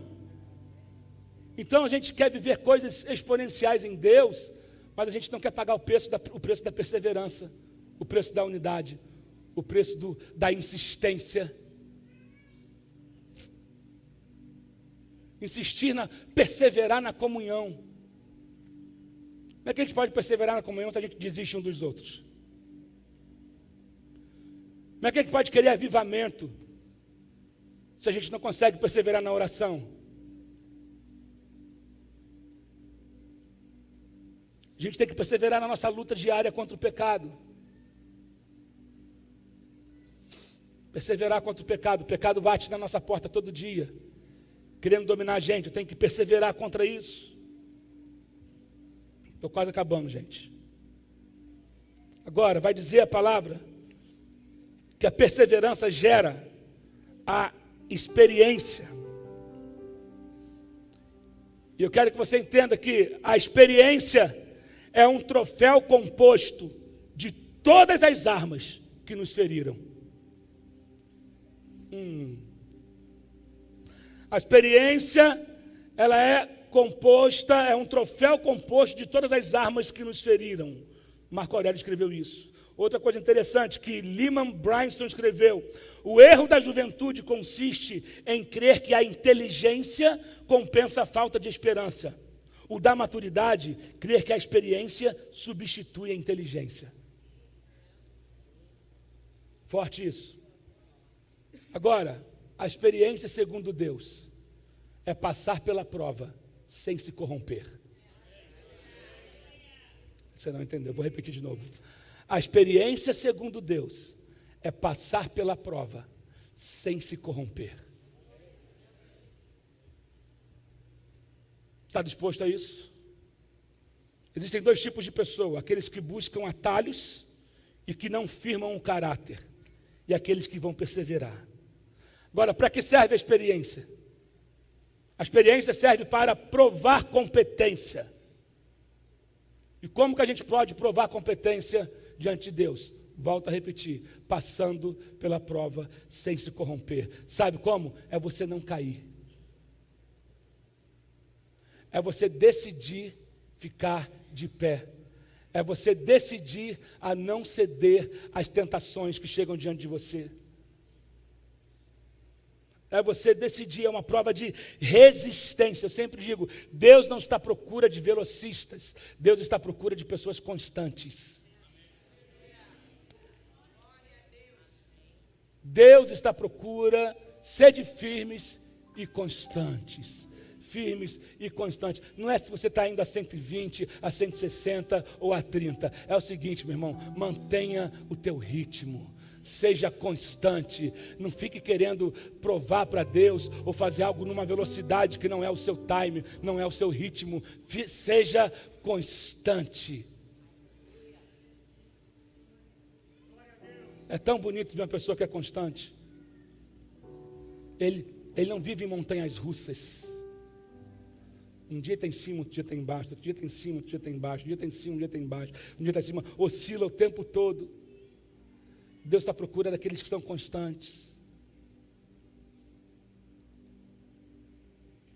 Então a gente quer viver coisas exponenciais em Deus, mas a gente não quer pagar o preço da perseverança, o preço da unidade, o preço da insistência. Perseverar na comunhão. Como é que a gente pode perseverar na comunhão se a gente desiste um dos outros? Como é que a gente pode querer avivamento se a gente não consegue perseverar na oração? A gente tem que perseverar na nossa luta diária contra o pecado. Perseverar contra o pecado. O pecado bate na nossa porta todo dia, querendo dominar a gente. Eu tenho que perseverar contra isso. Estou quase acabando, gente. Agora, vai dizer a palavra que a perseverança gera a experiência. E eu quero que você entenda que a experiência é um troféu composto de todas as armas que nos feriram. A experiência, ela é um troféu composto de todas as armas que nos feriram. Marco Aurélio escreveu isso. Outra coisa interessante que Lyman Bryson escreveu: o erro da juventude consiste em crer que a inteligência compensa a falta de esperança. O da maturidade, crer que a experiência substitui a inteligência. Forte isso. Agora, a experiência segundo Deus é passar pela prova sem se corromper. Você não entendeu, vou repetir de novo. A experiência segundo Deus é passar pela prova sem se corromper. Está disposto a isso? Existem dois tipos de pessoa: aqueles que buscam atalhos e que não firmam um caráter, e aqueles que vão perseverar. Agora, para que serve a experiência? A experiência serve para provar competência. E como que a gente pode provar competência diante de Deus? Volto a repetir: passando pela prova sem se corromper. Sabe como? É você não cair. É você decidir ficar de pé. É você decidir a não ceder às tentações que chegam diante de você. É você decidir, é uma prova de resistência. Eu sempre digo, Deus não está à procura de velocistas, Deus está à procura de pessoas constantes. Deus está à procura, sede firmes e constantes. Firmes e constantes. Não é se você está indo a 120, a 160 ou a 30. É o seguinte, meu irmão, mantenha o teu ritmo. Seja constante, não fique querendo provar para Deus ou fazer algo numa velocidade que não é o seu time, não é o seu ritmo. Seja constante. É tão bonito ver uma pessoa que é constante. Ele não vive em montanhas russas. Um dia está em cima, outro dia está embaixo, outro dia está em cima, outro dia está embaixo, um dia está em cima, um dia está embaixo, um dia está em cima, oscila o tempo todo. Deus está à procura daqueles que são constantes,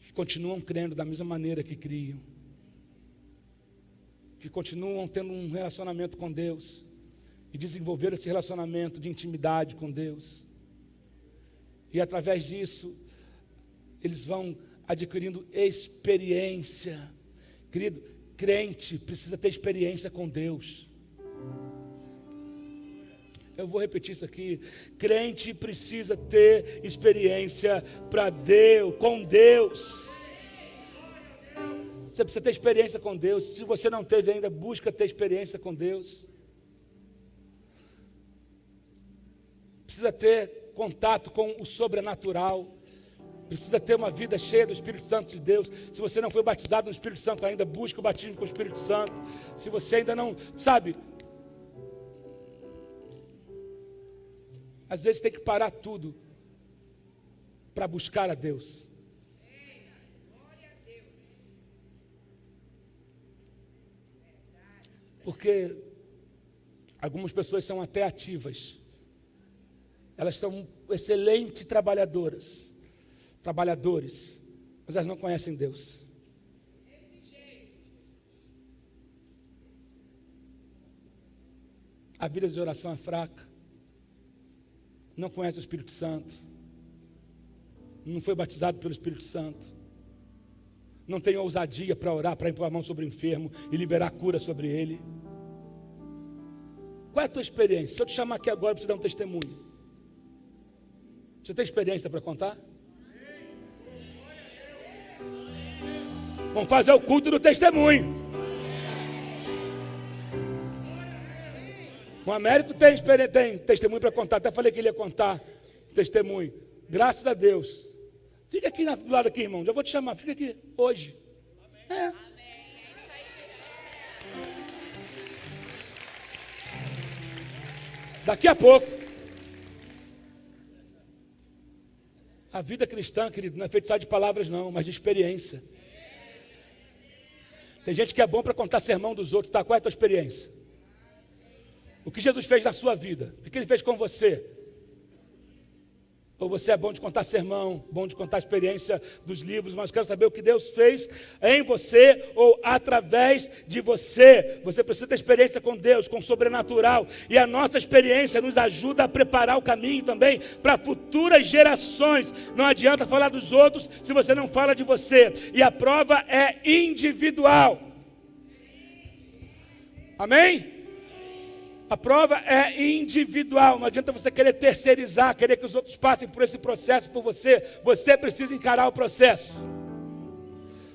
que continuam crendo da mesma maneira que criam, que continuam tendo um relacionamento com Deus e desenvolver esse relacionamento de intimidade com Deus. E através disso, eles vão adquirindo experiência. Querido, crente precisa ter experiência com Deus. Eu vou repetir isso aqui. Crente precisa ter experiência com Deus. Você precisa ter experiência com Deus. Se você não teve ainda, busca ter experiência com Deus. Precisa ter contato com o sobrenatural. Precisa ter uma vida cheia do Espírito Santo de Deus. Se você não foi batizado no Espírito Santo ainda, busca o batismo com o Espírito Santo. Se você ainda não, sabe, às vezes tem que parar tudo para buscar a Deus. Porque algumas pessoas são até ativas. Elas são excelentes trabalhadores, mas elas não conhecem Deus. A vida de oração é fraca, não conhece o Espírito Santo, não foi batizado pelo Espírito Santo, não tem ousadia para orar, para impor a mão sobre o enfermo e liberar a cura sobre ele. Qual é a tua experiência? Se eu te chamar aqui agora para você dar um testemunho, você tem experiência para contar? Vamos fazer o culto do testemunho. O Américo tem testemunho para contar. Até falei que ele ia contar testemunho. Graças a Deus. Fica aqui do lado aqui, irmão. Já vou te chamar. Fica aqui hoje. É. Daqui a pouco. A vida cristã, querido, não é feita só de palavras não, mas de experiência. Tem gente que é bom para contar sermão dos outros, tá? Qual é a tua experiência? O que Jesus fez na sua vida? O que ele fez com você? Ou você é bom de contar sermão, bom de contar a experiência dos livros, mas quero saber o que Deus fez em você ou através de você. Você precisa ter experiência com Deus, com o sobrenatural. E a nossa experiência nos ajuda a preparar o caminho também para futuras gerações. Não adianta falar dos outros se você não fala de você. E a prova é individual. Amém? A prova é individual, não adianta você querer terceirizar, querer que os outros passem por esse processo por você. Você precisa encarar o processo.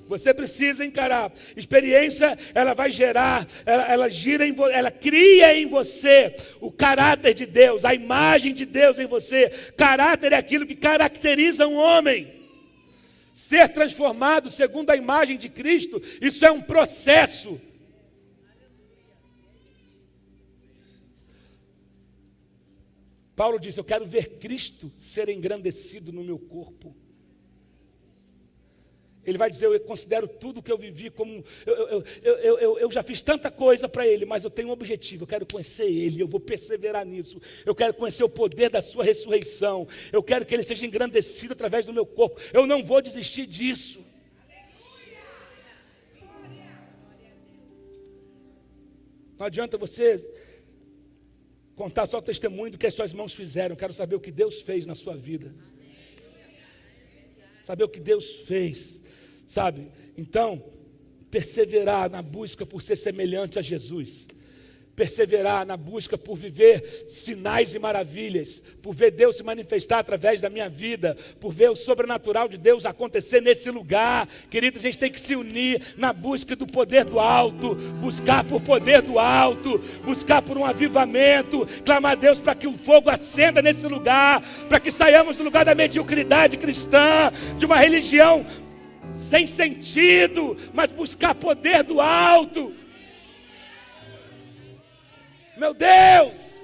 Você precisa encarar. Experiência, ela vai gerar, ela cria em você o caráter de Deus, a imagem de Deus em você. Caráter é aquilo que caracteriza um homem. Ser transformado segundo a imagem de Cristo, isso é um processo. Paulo disse, eu quero ver Cristo ser engrandecido no meu corpo. Ele vai dizer, eu considero tudo que eu vivi como... Eu já fiz tanta coisa para Ele, mas eu tenho um objetivo, eu quero conhecer Ele, eu vou perseverar nisso. Eu quero conhecer o poder da sua ressurreição. Eu quero que Ele seja engrandecido através do meu corpo. Eu não vou desistir disso. Não adianta vocês contar só o testemunho do que as suas mãos fizeram. Eu quero saber o que Deus fez na sua vida. Saber o que Deus fez, sabe? Então, perseverar na busca por ser semelhante a Jesus. Perseverar na busca por viver sinais e maravilhas, por ver Deus se manifestar através da minha vida, por ver o sobrenatural de Deus acontecer nesse lugar. Querido, a gente tem que se unir na busca do poder do alto, buscar por poder do alto, buscar por um avivamento, clamar a Deus para que o fogo acenda nesse lugar, para que saiamos do lugar da mediocridade cristã, de uma religião sem sentido, mas buscar poder do alto. Meu Deus!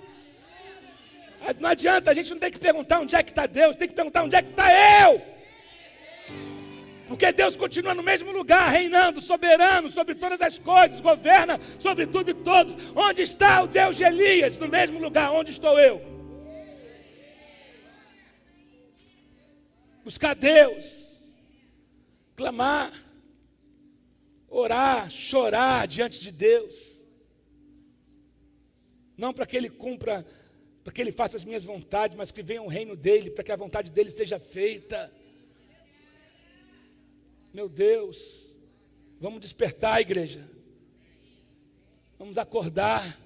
Não adianta, a gente não tem que perguntar onde é que está Deus, tem que perguntar onde é que está eu. Porque Deus continua no mesmo lugar, reinando, soberano sobre todas as coisas, governa sobre tudo e todos. Onde está o Deus de Elias? No mesmo lugar, onde estou eu? buscar Deus, clamar, orar, chorar diante de Deus. Não para que Ele cumpra, para que Ele faça as minhas vontades, mas que venha o reino dEle, para que a vontade dEle seja feita. Meu Deus, vamos despertar, igreja. Vamos acordar.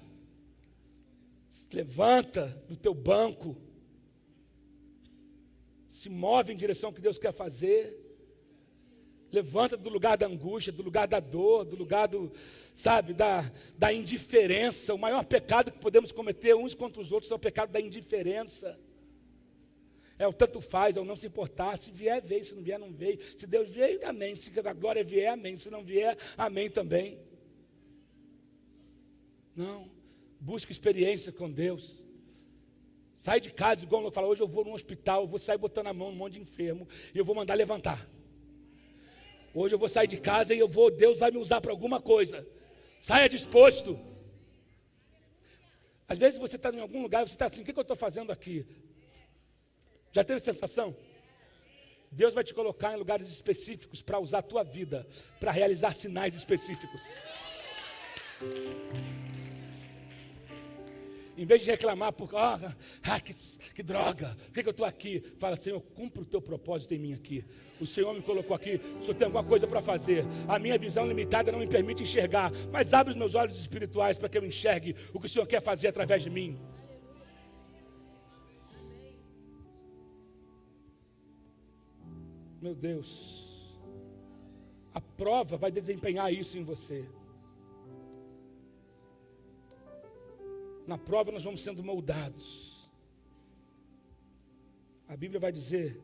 Se levanta do teu banco. Se move em direção ao que Deus quer fazer. Levanta do lugar da angústia, do lugar da dor, do lugar da indiferença. O maior pecado que podemos cometer uns contra os outros é o pecado da indiferença. É o tanto faz, é o não se importar. Se vier, veio. Se não vier, não veio. Se Deus veio, amém. Se a glória vier, amém. Se não vier, amém também. Não. Busca experiência com Deus. Sai de casa, igual eu falo, hoje eu vou num hospital, eu vou sair botando a mão num monte de enfermo e eu vou mandar levantar. Hoje eu vou sair de casa e Deus vai me usar para alguma coisa. Saia disposto. Às vezes você está em algum lugar e você está assim, o que eu estou fazendo aqui? Já teve sensação? Deus vai te colocar em lugares específicos para usar a tua vida, para realizar sinais específicos. Em vez de reclamar por que droga, por que eu estou aqui? Fala, Senhor, cumpra o teu propósito em mim aqui. O Senhor me colocou aqui, o Senhor tem alguma coisa para fazer. A minha visão limitada não me permite enxergar, mas abre os meus olhos espirituais para que eu enxergue o que o Senhor quer fazer através de mim. Meu Deus, a prova vai desempenhar isso em você. Na prova nós vamos sendo moldados. A Bíblia vai dizer: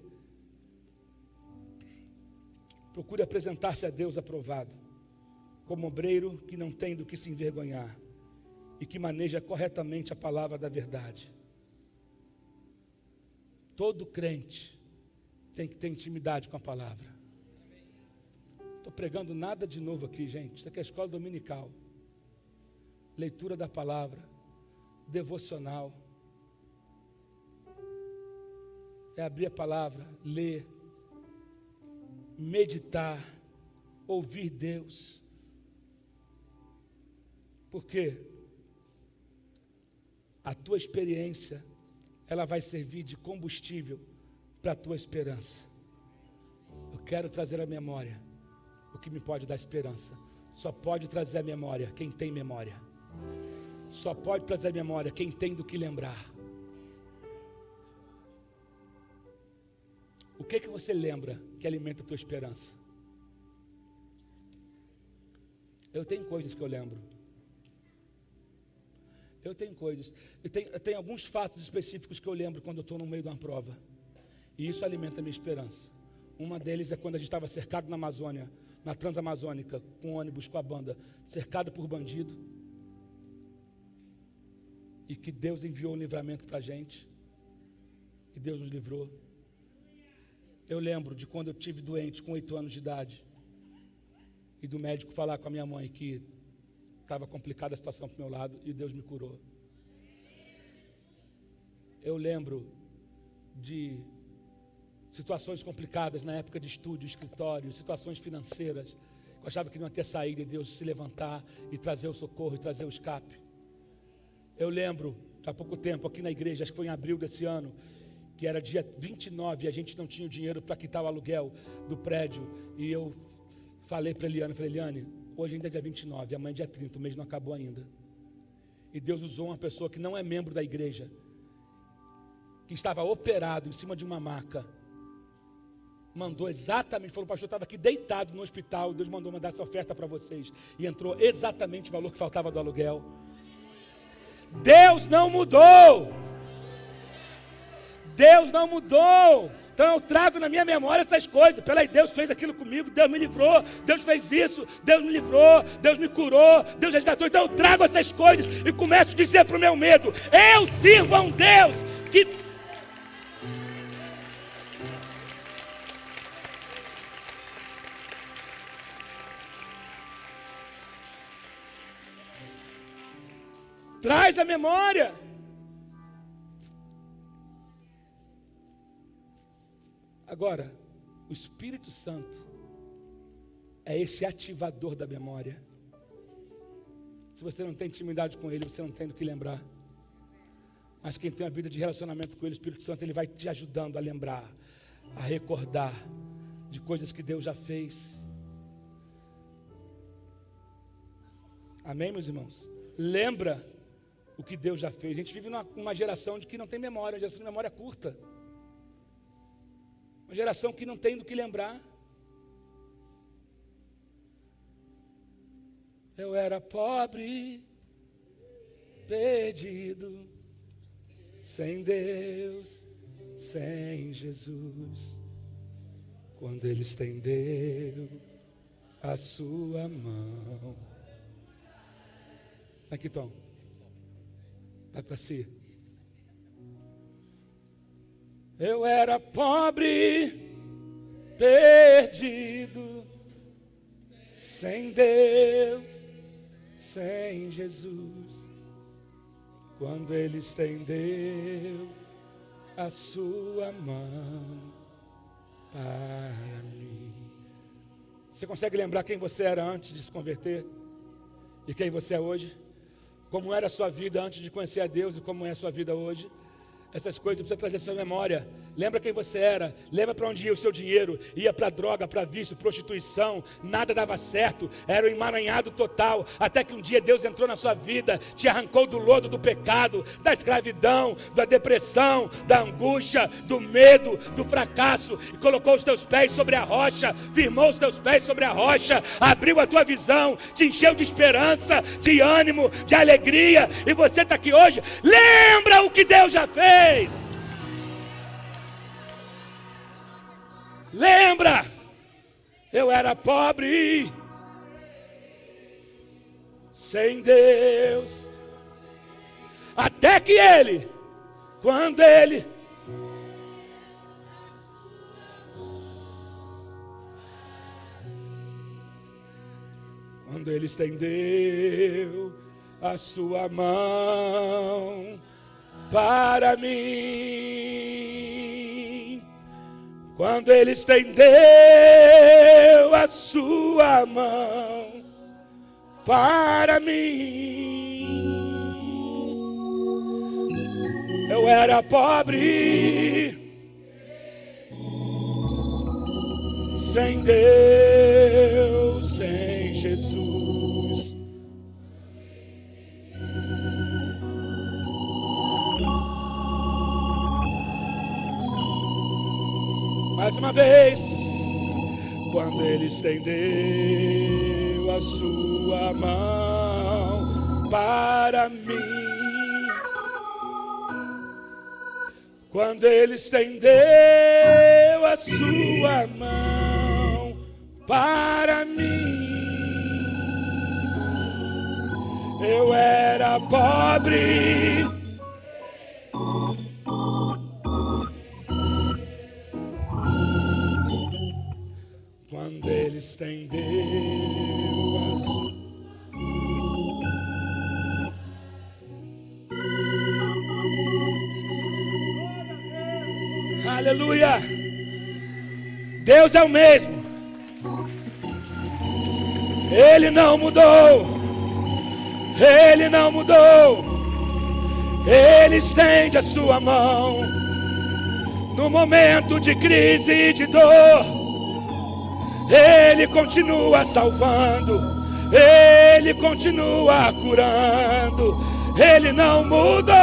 procure apresentar-se a Deus aprovado, como obreiro que não tem do que se envergonhar e que maneja corretamente a palavra da verdade. Todo crente tem que ter intimidade com a palavra. Estou pregando nada de novo aqui, gente. Isso aqui é a escola dominical. Leitura da palavra, devocional. É abrir a palavra, ler, meditar, ouvir Deus. Porque a tua experiência, ela vai servir de combustível para a tua esperança. Eu quero trazer à memória o que me pode dar esperança. Só pode trazer à memória quem tem memória. Só pode trazer à memória quem tem do que lembrar. O que você lembra que alimenta a tua esperança? Eu tenho coisas que eu lembro. Eu tenho alguns fatos específicos que eu lembro quando eu estou no meio de uma prova. E isso alimenta a minha esperança. Uma deles é quando a gente estava cercado na Amazônia, na Transamazônica, com ônibus, com a banda, cercado por bandido. E que Deus enviou um livramento para a gente. E Deus nos livrou. Eu lembro de quando eu estive doente com 8 anos de idade. E do médico falar com a minha mãe que estava complicada a situação para o meu lado. E Deus me curou. Eu lembro de situações complicadas na época de estudo, escritório, situações financeiras. Eu achava que não ia ter saída e Deus se levantar e trazer o socorro e trazer o escape. Eu lembro, há pouco tempo, aqui na igreja, acho que foi em abril desse ano, que era dia 29 e a gente não tinha o dinheiro para quitar o aluguel do prédio. E eu falei para Eliane, Eliane, hoje ainda é dia 29, amanhã é dia 30, o mês não acabou ainda. E Deus usou uma pessoa que não é membro da igreja, que estava operado em cima de uma maca. Mandou exatamente, falou, pastor, eu estava aqui deitado no hospital, Deus mandou mandar essa oferta para vocês. E entrou exatamente o valor que faltava do aluguel. Deus não mudou. Deus não mudou. Então eu trago na minha memória essas coisas. Peraí, Deus fez aquilo comigo, Deus me livrou, Deus fez isso, Deus me livrou, Deus me curou, Deus resgatou. Então eu trago essas coisas e começo a dizer para o meu medo: eu sirvo a um Deus que... Traz a memória. Agora, o Espírito Santo é esse ativador da memória. Se você não tem intimidade com Ele, você não tem do que lembrar. Mas quem tem uma vida de relacionamento com Ele, o Espírito Santo, Ele vai te ajudando a lembrar, a recordar de coisas que Deus já fez. Amém, meus irmãos? Lembra o que Deus já fez. A gente vive numa geração de que não tem memória, uma geração de memória curta. Uma geração que não tem do que lembrar. Eu era pobre, perdido, sem Deus, sem Jesus. Quando Ele estendeu a sua mão. Aqui, Tom. Vai para si. Eu era pobre, perdido, sem Deus, sem Jesus. Quando Ele estendeu a sua mão para mim. Você consegue lembrar quem você era antes de se converter? E quem você é hoje? Como era a sua vida antes de conhecer a Deus e como é a sua vida hoje? Essas coisas você precisa trazer à sua memória. Lembra quem você era, lembra para onde ia o seu dinheiro. Ia para droga, para vício, prostituição. Nada dava certo, era um emaranhado total. Até que um dia Deus entrou na sua vida, te arrancou do lodo do pecado, da escravidão, da depressão, da angústia, do medo, do fracasso. E colocou os teus pés sobre a rocha, firmou os teus pés sobre a rocha, abriu a tua visão, te encheu de esperança, de ânimo, de alegria. E você está aqui hoje, lembra o que Deus já fez. Lembra, eu era pobre, sem Deus, até que Ele, quando Ele estendeu a sua mão para mim, quando Ele estendeu a sua mão para mim, eu era pobre, sem Deus, sem Jesus. Mais uma vez, quando Ele estendeu a sua mão para mim, quando Ele estendeu a sua mão para mim, eu era pobre, quando Ele estendeu a sua... Aleluia! Deus é o mesmo. Ele não mudou. Ele não mudou. Ele estende a sua mão no momento de crise e de dor. Ele continua salvando, Ele continua curando, Ele não mudou.